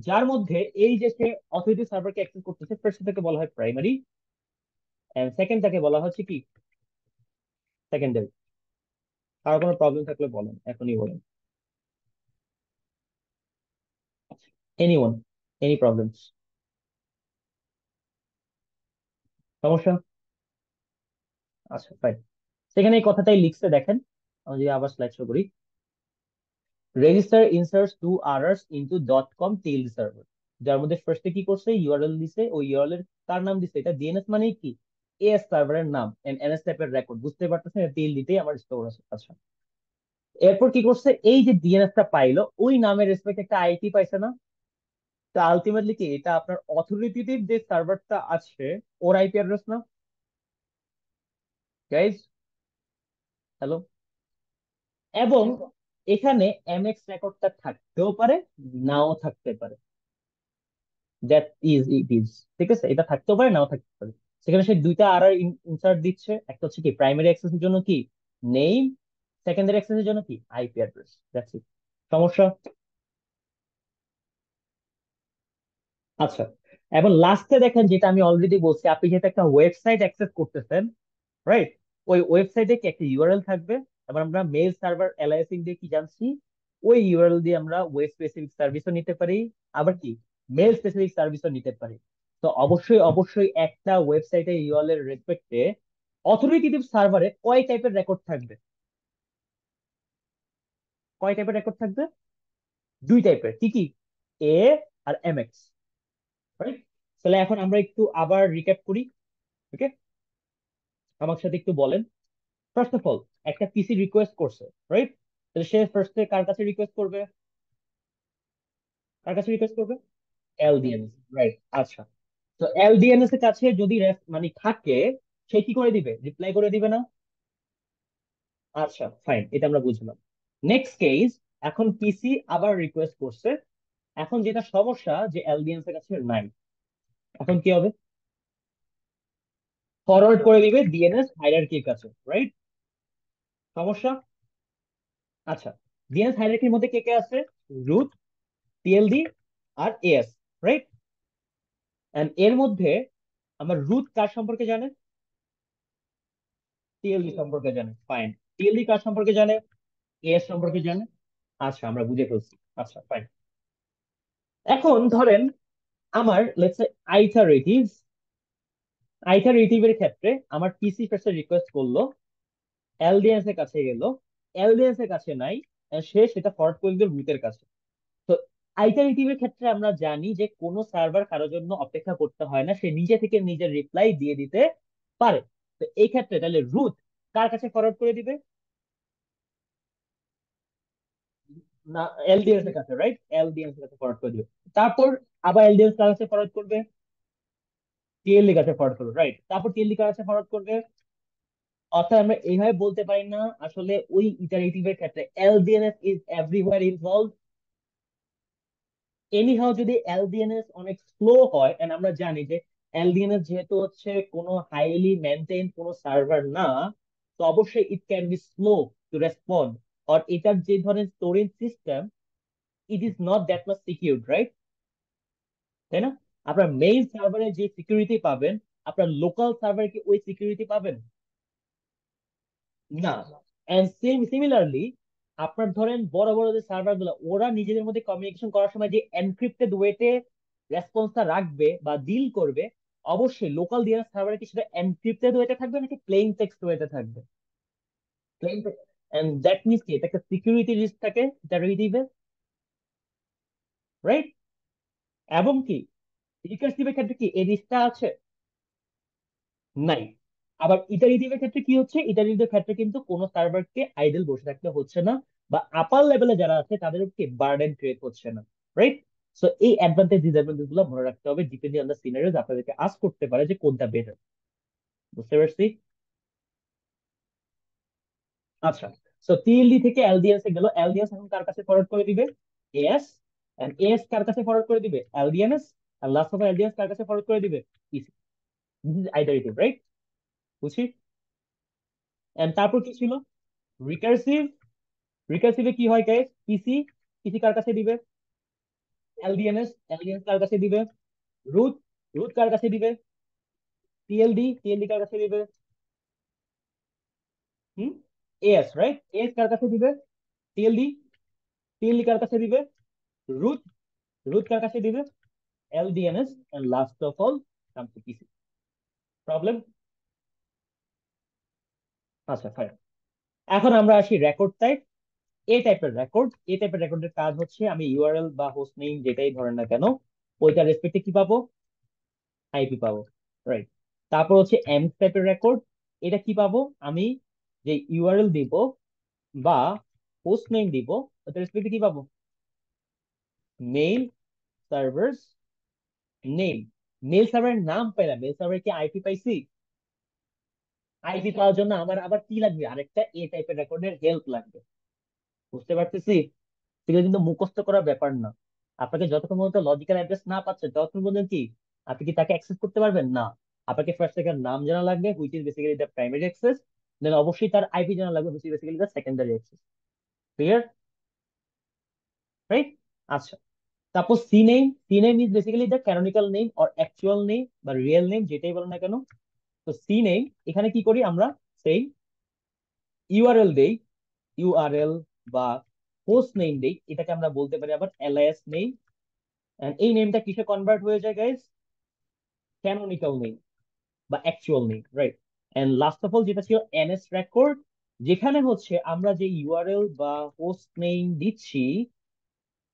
যার মধ্যে এই যে সে অথরিটি সার্ভারকে অ্যাক্সেস করতেছে, ফার্স্ট থেকে বলা হয় প্রাইমারি, এন্ড সেকেন্ডটাকে বলা হচ্ছে কি সেকেন্ডারি। আর কোনো প্রবলেম থাকলে বলেন, এখনই বলেন। Anyone, any problems? সমস্যা? আচ্ছা, ফাইন। সেখানে এই কথাটাই লিখছে, দেখেন। আমি যদি আবার স্লাইড শো করি, register inserts two RRs into dot com TLD server, যার মধ্যে ফার্স্টে কি করছে? ইউআরএল দিছে, ওই ইউআরএল এর তার নাম দিছে, এটা ডিএনএস মানে কি? এস সার্ভারের নাম, এন্ড এনএস টাইপের রেকর্ড, বুঝতে পারতেছেন? টেইল দিতেই আমার স্টোর আছে। আচ্ছা, এরপর কি করছে? এই যে ডিএনএস টা পাইলো, ওই নামের রেসপেক্ট একটা আইপি পাইছে না? তা আলটিমেটলি কি এটা আপনার অথরিটেটিভ যে সার্ভারটা আছে ওর আইপি অ্যাড্রেস না? Guys, hello? এবং এখানে এমএক্স রেকর্ডটা থাকতেও পারে, নাও থাকতে পারে। That is it is. ঠিক আছে, এটা থাকতেও পারে, নাও থাকতে পারে। সেখানে সে দুইটা আর ইনসার্ট দিচ্ছে, একটা হচ্ছে কি প্রাইমারি অ্যাক্সেসের জন্য কি নেম, সেকেন্ডারি অ্যাক্সেসের জন্য কি আইপি অ্যাড্রেস। That's it. সমস্যা? আচ্ছা, এখন লাস্টে দেখেন, যেটা আমি অলরেডি বলছি, আপনি যেহেতু একটা ওয়েবসাইট অ্যাক্সেস করতেছেন, রাইট? ওই ওয়েবসাইটে কি একটা ইউআরএল থাকবে। এবার আমরা মেল সার্ভার অ্যালাইসিং দিয়ে কি জানছি? ওই ইউআরএল দিয়ে আমরা ওয়েব স্পেসিফিক সার্ভিসও নিতে পারি, আবার কি মেল স্পেসিফিক সার্ভিসও নিতে পারি। তো অবশ্যই অবশ্যই একটা ওয়েবসাইটে ইউআরএল এর রেসপেক্টে অথরিটেটিভ সার্ভারে কয় টাইপের রেকর্ড থাকবে? কয় টাইপের রেকর্ড থাকবে? দুই টাইপের। কি কি? এ আর এমএক্স, রাইট? তাহলে এখন আমরা একটু আবার রিক্যাপ করি। ওকে, আমার সাথে একটু বলেন। ফার্স্ট অফ অল, একটা পিসি রিকোয়েস্ট করছে, রাইট? তাহলে সে ফার্স্টে কার কাছে রিকোয়েস্ট করবে? কার কাছে রিকোয়েস্ট করবে? এলডিএনএস, রাইট। আচ্ছা, তো এলডিএনএস এর কাছে যদি মানে থাকে, সে কি করে দিবে? রিপ্লাই করে দিবে না? আচ্ছা ফাইন, এটা আমরা বুঝলাম। নেক্সট কেস, এখন পিসি আবার রিকোয়েস্ট করছে। এখন যেটা সমস্যা যে এলডিএনএস এর কাছে নাই, এখন কি হবে? ফরওয়ার্ড করে দিবে ডিএনএস হায়ারার্কির কাছে, রাইট? সমস্যা। আচ্ছা, ডিএনএস হায়ারার্কির মধ্যে কে কে আছে? রুট, টিএলডি আর এএস, রাইট? এন্ড এর মধ্যে আমার রুট কার সম্পর্কে জানে? টিএলডি সম্পর্কে জানে, ফাইন। টিএলডি কার সম্পর্কে জানে? এএস সম্পর্কে জানে। আচ্ছা, আমরা বুঝে ফেলছি। আচ্ছা ফাইন। এখন ধরেন আমার লেটস সে আইটারেটিভ, আইটারেটিভ এর ক্ষেত্রে আমার পিসি ফার্স্টে রিকোয়েস্ট করলো, এলডিএনএস এর কাছে গেল, এলডিএনএস এর কাছে নাই, সে সেটা ফরওয়ার্ড করে দিল রুটের কাছে। তো আইটারেটিভ এর ক্ষেত্রে আমরা জানি যে কোনো সার্ভার কারোর জন্য অপেক্ষা করতে হয় না, সে নিজে থেকে নিজের রিপ্লাই দিয়ে দিতে পারে। তো এই ক্ষেত্রে তাহলে রুট কার কাছে ফরওয়ার্ড করে দিবে? না, এলডিএনএস এর কাছে, রাইট? এলডিএনএস এর কাছে ফরওয়ার্ড করে দিবে। তারপর আবার এলডিএনএস কার কাছে ফরওয়ার্ড করবে? টিএলডি কাছে ফরওয়ার্ড করবে, রাইট? তারপর টিএলডি কার কাছে ফরওয়ার্ড করবে? অর্থাৎ আমরা এইভাবে বলতে পারি না আসলে ওই ইটারেটিভ এর ক্ষেত্রে এলডিএনএস ইজ এভরিওয়্যার ইনভলভ। এনিহাও যদি এলডিএনএস অনেক স্লো হয়, এন্ড আমরা জানি যে এলডিএনএস যেহেতু হচ্ছে কোনো হাইলি মেনটেন কোনো সার্ভার না, তো অবশ্যই it can be slow to respond. আর এটার যে ধরনের storage system, it is not that much secured, right? তাই না? আপনার মেইন সার্ভারে যে সিকিউরিটি পাবেন, আপনার লোকাল সার্ভারে কি ওই সিকিউরিটি পাবেন? না। এন্ড সিমিলারলি আপনার ধরেন বড় বড় যে সার্ভার গুলো, ওরা নিজেদের মধ্যে কমিউনিকেশন করার সময় যে এনক্রিপ্টেড ওয়েতে রেসপন্সটা রাখবে বা ডিল করবে, অবশ্যই লোকাল ডিএনএস সার্ভারে কি সেটা এনক্রিপ্টেড ওয়েতে থাকবে নাকি প্লেইন টেক্সট ওয়েতে থাকবে? Plain text. And that means কি, এটা একটা সিকিউরিটি রিস্ক থাকে, এটা রিডিভে, রাইট? এবং কি রিকার্সিভের ক্ষেত্রে কি এই রিস্কটা আছে? নাই। আবার ইটারেটিভের ক্ষেত্রে কি হচ্ছে, ইটারেটিভের ক্ষেত্রে কিন্তু কোনো সার্ভারকে আইডল বসে থাকতে হচ্ছে না, বা আপার লেভেলে যারা আছে তাদের কি বার্ডেন ক্রিয়েট হচ্ছে না, রাইট? সো এই অ্যাডভান্টেজ ডিসঅ্যাডভান্টেজ গুলো মনে রাখতে হবে, ডিপেন্ডিং অন দ্য সিনারিওস আপনাদেরকে আস্ক করতে পারে যে কোনটা বেটার। বুঝতে পারছি? আচ্ছা, সো টিএলডি থেকে এলডিএস এ গেল, এলডিএস এখন কার কাছে ফরওয়ার্ড করে দিবে? এএস। এন্ড এএস কার কাছে ফরওয়ার্ড করে দিবে? এলডিএনএস। আর লাস্ট অফ এলডিএস কার কাছে ফরওয়ার্ড করে দিবে? ইসি। This is iterative, right? বুঝছি। এন্ড তারপর কি ছিল? রিকার্সিভ। রিকার্সিভে কি হয় গাইস? পিসি, পিসি কার কাছে দিবে? এলডিএনএস, এলডিএনএস কার কাছে দিবে? রুট, রুট কার কাছে দিবে? টিএলডি, টিএলডি কার কাছে দিবে? হুম, এএস, রাইট? এএস কার কাছে দিবে? টিএলডি, টিএলডি কার কাছে দিবে? রুট, রুট কার কাছে দিবে? LDNS. And last of all come to PC. Problem? আচ্ছা ফাইন। এখন আমরা আসি রেকর্ড টাইপ। এ টাইপের রেকর্ডের কাজ হচ্ছে আমি ইউআরএল বা হোস্ট নেম যেটাই ধরেন না কেন, ওইটার রেসপেক্টে কি পাবো? আইপি পাবো, রাইট? তারপর হচ্ছে এম টাইপের রেকর্ড, এটা কি পাবো? আমি যে ইউআরএল দিব বা হোস্ট নেম দিব, ওটার রেসপেক্টে কি পাবো? Mail servers name. মেল সার্ভারের নাম পাইলাম, মেল সার্ভার কি আইপি পাইছি? আইপি পাওয়ার জন্য আমার আবার কি লাগবে? আরেকটা এ টাইপের রেকর্ডের হেল্প লাগবে। বুঝতে পারতেছি? সেগুলো কিন্তু মুখস্থ করার ব্যাপার না। আপনাকে যতক্ষণ পর্যন্ত লজিক্যাল অ্যাড্রেস না পাচ্ছেন, ততক্ষণ পর্যন্ত কি আপনি কি তাকে অ্যাক্সেস করতে পারবেন না? আপনাকে ফার্স্ট থেকে নাম জানা লাগবে, which is basically the primary access. Then অবশ্যই তার আইপি জানা লাগবে, which is basically the secondary access. Clear? Right? আচ্ছা, তারপর C name. C name is basically the canonical name or actual name বা রিয়েল নেম, যেটাই বলেন না কেন। তো সি নেম, এখানে কি করি আমরা? সেই ইউআরএল দেই, ইউআরএল বা হোস্ট নেম দেই, এটাকে আমরা বলতে পারি আবার এলআইএস নেম। এন্ড এই নেমটা কিসে কনভার্ট হয়ে যায় গাইস? ক্যানোনিক্যাল নেম বা actual name, right? And last of all যেটা ছিল এনএস রেকর্ড, যেখানে হচ্ছে আমরা যে ইউআরএল বা হোস্ট নেম দিচ্ছি,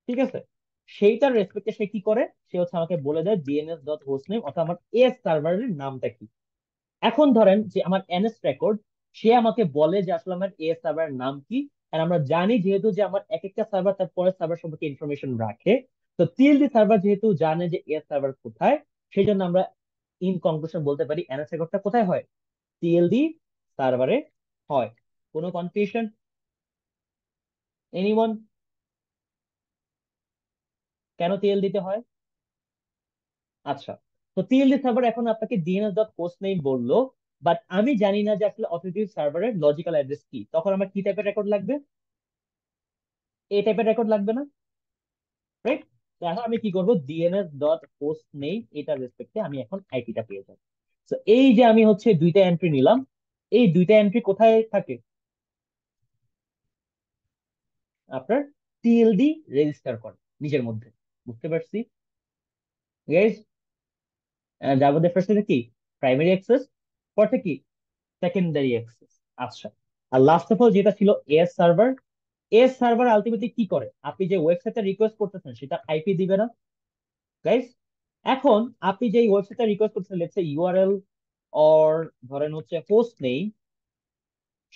ঠিক আছে, সেইটার রেসপেক্টে সে কি করে? সে হচ্ছে আমাকে বলে দেয় ডিএনএস ডট হোস্ট নেম, অর্থাৎ আমার এস সার্ভারের নামটা কি। এখন ধরেন যে আমার এনএস রেকর্ড, সে আমাকে বলে যে আসলে আমার এস সার্ভারের নাম কি। আর আমরা জানি যেহেতু যে আমার এক একটা সার্ভার তার পরের সার্ভার সম্পর্কে ইনফরমেশন রাখে, তো টিএলডি সার্ভার যেহেতু জানে যে এস সার্ভার কোথায়, সেই জন্য আমরা ইন কনক্লুশন বলতে পারি এনএস রেকর্ডটা কোথায় হয়, টিএলডি সার্ভারে হয়। কোনো কনফিউশন? এনিওয়ান? কেন টিএলডি তে হয়? আচ্ছা, তো টিএলডি সার্ভার এখন আপনাকে ডিএনএস ডট পোস্ট নেম বললো, বাট আমি জানি না যে আসলে অথরিটি সার্ভারের লজিক্যাল অ্যাড্রেস কি, তখন আমার কি টাইপের রেকর্ড লাগবে? এই টাইপের রেকর্ড লাগবে না? রাইট? এখন আমি কি করবো, ডিএনএস ডট পোস্ট নেম এটার রেসপেক্টে আমি এখন আইপিটা পেয়ে যাবো। তো এই যে আমি হচ্ছে দুইটা এন্ট্রি নিলাম, এই দুইটা এন্ট্রি কোথায় থাকে? আপনার টিএলডি রেজিস্টার করে নিজের মধ্যে। বুঝতে পারছি গাইস? যার মধ্যে ফার্স্ট কি প্রাইমারি অ্যাক্সেস, পরে কি সেকেন্ডারি অ্যাক্সেস। আচ্ছা, আর লাস্ট অফ অল যেটা ছিল S server. S server ultimately কি করে, আপনি যে ওয়েবসাইটটা রিকোয়েস্ট করতেছেন সেটা আইপি দিবে না গাইস? এখন আপনি যে ওয়েবসাইটটা রিকোয়েস্ট করতেছেন, লেটস সে ইউআরএল অর ধরেন হচ্ছে হোস্ট নেই,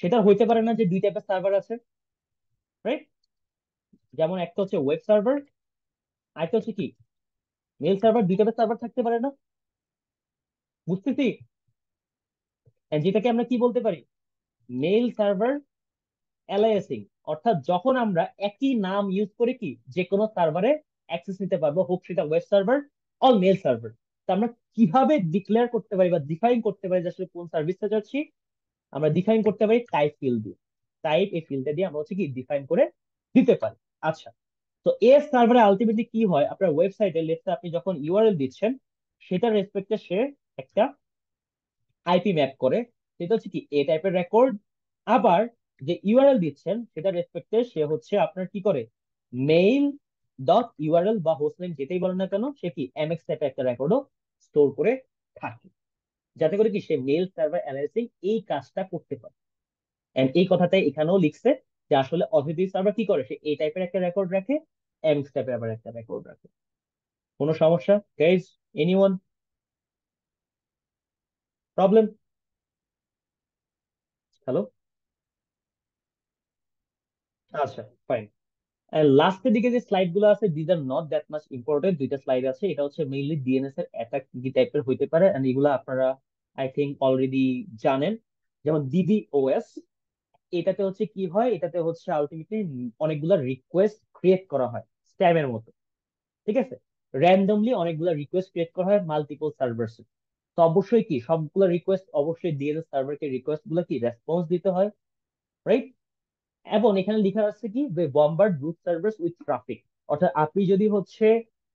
সেটা হইতে পারে না যে দুই টাইপের সার্ভার আছে, রাইট? যেমন একটা হচ্ছে ওয়েব সার্ভার, আরেকটা হচ্ছে কি মেল সার্ভার। দুই টাইপের সার্ভার থাকতে পারে না? বুঝতেছি? And যেটাকে আমরা কি বলতে পারি, মেল সার্ভার অ্যালাইসিং। অর্থাৎ যখন আমরা একই নাম ইউজ করে কি যে কোনো সার্ভারে অ্যাক্সেস নিতে পারবো, হোক সেটা web server or mail server. তো আমরা কিভাবে ডিক্লেয়ার করতে পারি বা ডিফাইন করতে পারি যে আসলে কোন সার্ভিসটা যাচ্ছি? আমরা ডিফাইন করতে পারি টাইপ ফিল্ড দিয়ে। টাইপ এই ফিল্ডটা দিয়ে আমরা হচ্ছে কি ডিফাইন করে দিতে পারি। আচ্ছা, তো এস সার্ভারে আলটিমেটলি কি হয়, আপনার ওয়েবসাইটে লেটস আপনি যখন ইউআরএল দিচ্ছেন, সেটার রেসপেক্টে সে একটা আইপি ম্যাপ করে, সেটা হচ্ছে কি এ টাইপের রেকর্ড। আবার যে ইউআরএল দিচ্ছেন সেটা রেসপেক্টে সে হচ্ছে আপনার কি করে, মেইল ডট ইউআরএল বা হোস্টনেম যেটাই বলেন না কেন, সে কি এমএক্স টাইপের একটা রেকর্ডও স্টোর করে থাকে, যাতে করে কি সে মেল সার্ভার অ্যানালাইসিং এই কাজটা করতে পারে। এন্ড এই কথাটাই এখানেও লিখছে যে আসলে অথরিটি সার্ভার কি করে, সে এই টাইপের একটা রেকর্ড রাখে, এমএক্স টাইপের আবার একটা রেকর্ড রাখে। কোনো সমস্যা গাইজ? এনিওয়ান? প্রবলেম? হ্যালো? আচ্ছা, ফাইন। লাস্টের দিকে যে স্লাইড গুলো আছে, these are not that much important. দুইটা স্লাইড আছে, এটা হচ্ছে মেইনলি ডিএনএস এর অ্যাটাক কি টাইপের হইতে পারে, এন্ড এগুলো আপনারা আই থিঙ্ক অলরেডি জানেন। যেমন ডিডিওএস, এটাতে হচ্ছে কি হয়, এটাতে হচ্ছে আলটিমেটলি অনেকগুলা রিকোয়েস্ট ক্রিয়েট করা হয় স্প্যামের মতো। ঠিক আছে? র্যান্ডমলি অনেকগুলা রিকোয়েস্ট ক্রিয়েট করা হয় মাল্টিপল সার্ভারসে। তো অবশ্যই কি সবগুলো রিকোয়েস্ট অবশ্যই ডিএনএস সার্ভারকে রিকোয়েস্ট গুলো কি রেসপন্স দিতে হয়, রাইট? এবং এখানে লেখা আছে কি বম্বার্ড রুট সার্ভার্স উইথ ট্রাফিক। অর্থাৎ আপনি যদি হচ্ছে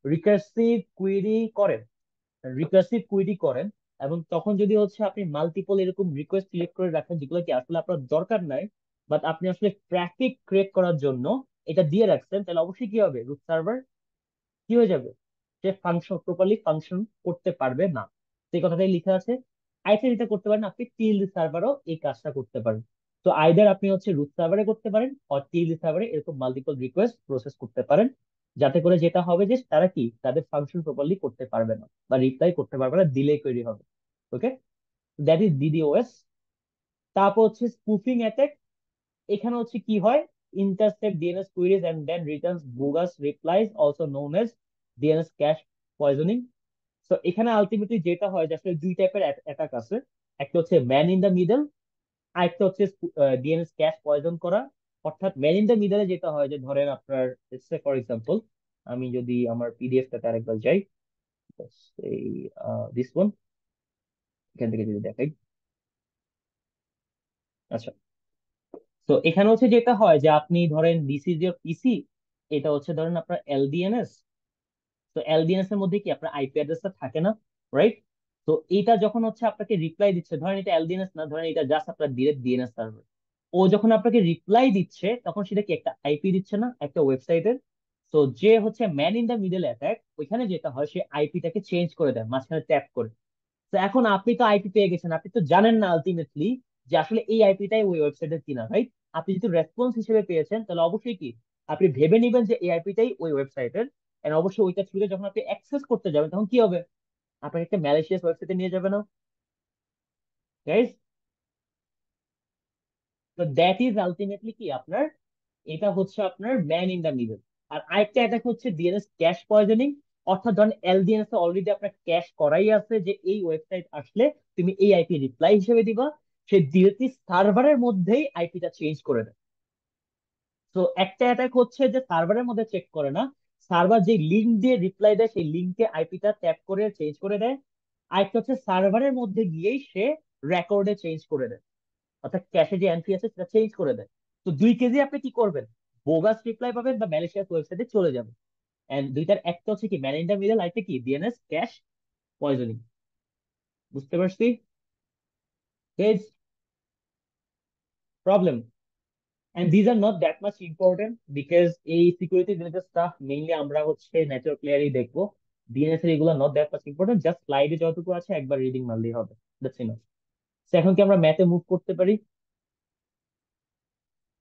রিকার্সিভ কুইরি করেন, রিকার্সিভ কুইরি করেন, এবং তখন যদি হচ্ছে আপনি মাল্টিপল এরকম রিকোয়েস্ট সিলেক্ট করে রাখেন যেগুলো কি আসলে আপনার দরকার নাই, বাট আপনি আসলে ট্রাফিক ক্রিয়েট করার জন্য এটা দিয়ে রাখছেন, তাহলে অবশ্যই কি হবে, রুট সার্ভার কি হয়ে যাবে, সে ফাংশন প্রপারলি ফাংশন করতে পারবে না। সেই কথাটাই লেখা আছে। আইসি যেটা করতে পারেন, আপনি টিএলডি সার্ভারও এই কাজটা করতে পারেন। তো আইদার আপনি হচ্ছে রুট সার্ভারে করতে পারেন অর টিএলডি সার্ভারে এরকম মাল্টিপল রিকোয়েস্ট প্রসেস করতে পারেন, যাতে করে যেটা হবে যে তারা কি তাদের ফাংশন প্রপারলি করতে পারবে না বা রিপ্লাই করতে পারবে না, ডিলে তৈরি হবে। ওকে, দ্যাট ইজ ডিডিওএস। তারপর হচ্ছে স্পুফিং অ্যাটাক। এখানে হচ্ছে কি হয়, intercept DNS queries and then returns bogus replies, also known as DNS cache poisoning. তো এখানে আলটিমেটলি যেটা হয় যে আসলে দুই টাইপের অ্যাটাক আছে। একটা হচ্ছে ম্যান ইন দ্য মিডল, আর একটা হচ্ছে ডিএনএস ক্যাশ পয়জন করা। অর্থাৎ ম্যান ইন দ্য মিডলে যেটা হয় যে ধরেন আপনার ফর এক্সাম্পল, আমি যদি আমার পিডিএফটাতে আরেকবার যাই, এই দিস ওয়ান, এখান থেকে যদি দেখাই। আচ্ছা, তো এখানে হচ্ছে যেটা হয় যে আপনি ধরেন দিস ইজ ইয়োর পিসি, এটা হচ্ছে ধরেন আপনার এলডিএনএস। তো এলডিএনএস এর মধ্যে কি আপনার আইপি অ্যাড্রেসটা থাকে না, রাইট? তো এটা যখন হচ্ছে আপনাকে রিপ্লাই দিচ্ছে, ধরেন এটা এলডিএনএস না, ধরেন এটা জাস্ট আপনার ডিরেক্ট ডিএনএস সার্ভার, ও যখন আপনাকে রিপ্লাই দিচ্ছে তখন সেটা কি একটা আইপি দিচ্ছে না একটা ওয়েবসাইটের। তো যে হচ্ছে man in the middle attack, ওইখানে যেটা হয় সে আইপিটাকে চেঞ্জ করে দেয় মাঝখানে ট্যাপ করে। তো এখন আপনি তো আইপি পেয়ে গেছেন, আপনি তো জানেন না আলটিমেটলি যে আসলে এই আইপিটাই ওই ওয়েবসাইটের কিনা, রাইট? আপনি যদি রেসপন্স হিসেবে পেয়েছেন তাহলে অবশ্যই কি আপনি ভেবে নিবেন যে এই আইপিটাই ওই ওয়েবসাইটের। এন্ড অবশ্যই ওইটা থ্রুতে যখন আপনি অ্যাক্সেস করতে যাবেন তখন কি হবে, আপনাকে একটা ম্যালিশিয়াস ওয়েবসাইটে নিয়ে যাবে না গাইস? তো দ্যাট ইজ আলটিমেটলি কি আপনার, এটা হচ্ছে আপনার ম্যান ইন দা মিডল। আর আরেকটা অ্যাটাক হচ্ছে ডিএনএস ক্যাশ পয়জনিং। অর্থাৎ ধরেন এলডিএনএস এ অলরেডি আপনার ক্যাশ করাই আছে যে এই ওয়েবসাইট আসলে তুমি এই আইপি রিপ্লাই হিসেবে দিবা, সে ডিরেক্টলি সার্ভারের মধ্যেই আইপিটা চেঞ্জ করে দেয়। তো একটা অ্যাটাক হচ্ছে যে সার্ভারের মধ্যে চেক করে না, সার্ভার যে লিঙ্ক দিয়ে রিপ্লাই দেয় সেই লিঙ্কে আইপিটা ট্যাপ করে চেঞ্জ করে দেয়। আরেকটা হচ্ছে সার্ভারের মধ্যে গিয়েই সে রেকর্ডে চেঞ্জ করে দেয়, অর্থাৎ ক্যাশে যে এন্ট্রি আছে সেটা চেঞ্জ করে দেয়। তো 2 কেজি আপনি কি করবেন, বোগাস রিপ্লাই পাবেন বা ম্যালিশিয়াস ওয়েবসাইটে চলে যাবেন। এন্ড দুইটার একটা হচ্ছে কি ম্যান ইন দ্য মিডল, আরেকটা কি ডিএনএস ক্যাশ পয়জনিং। বুঝতে পারছি? Page problem. And these are not that much important because এই সিকিউরিটি রিলেটেড স্টাফ মেইনলি আমরা হচ্ছে নেটওয়ার্ক লেয়ারই দেখবো। ডিএনএস এর এগুলো not that much important, just স্লাইডে যতটুকু আছে একবার রিডিং মারলেই হবে। That's enough. এখন কি আমরা ম্যাথে মুভ করতে পারি?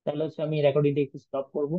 তাহলে হচ্ছে আমি রেকর্ডিংটা একটু স্টপ করবো।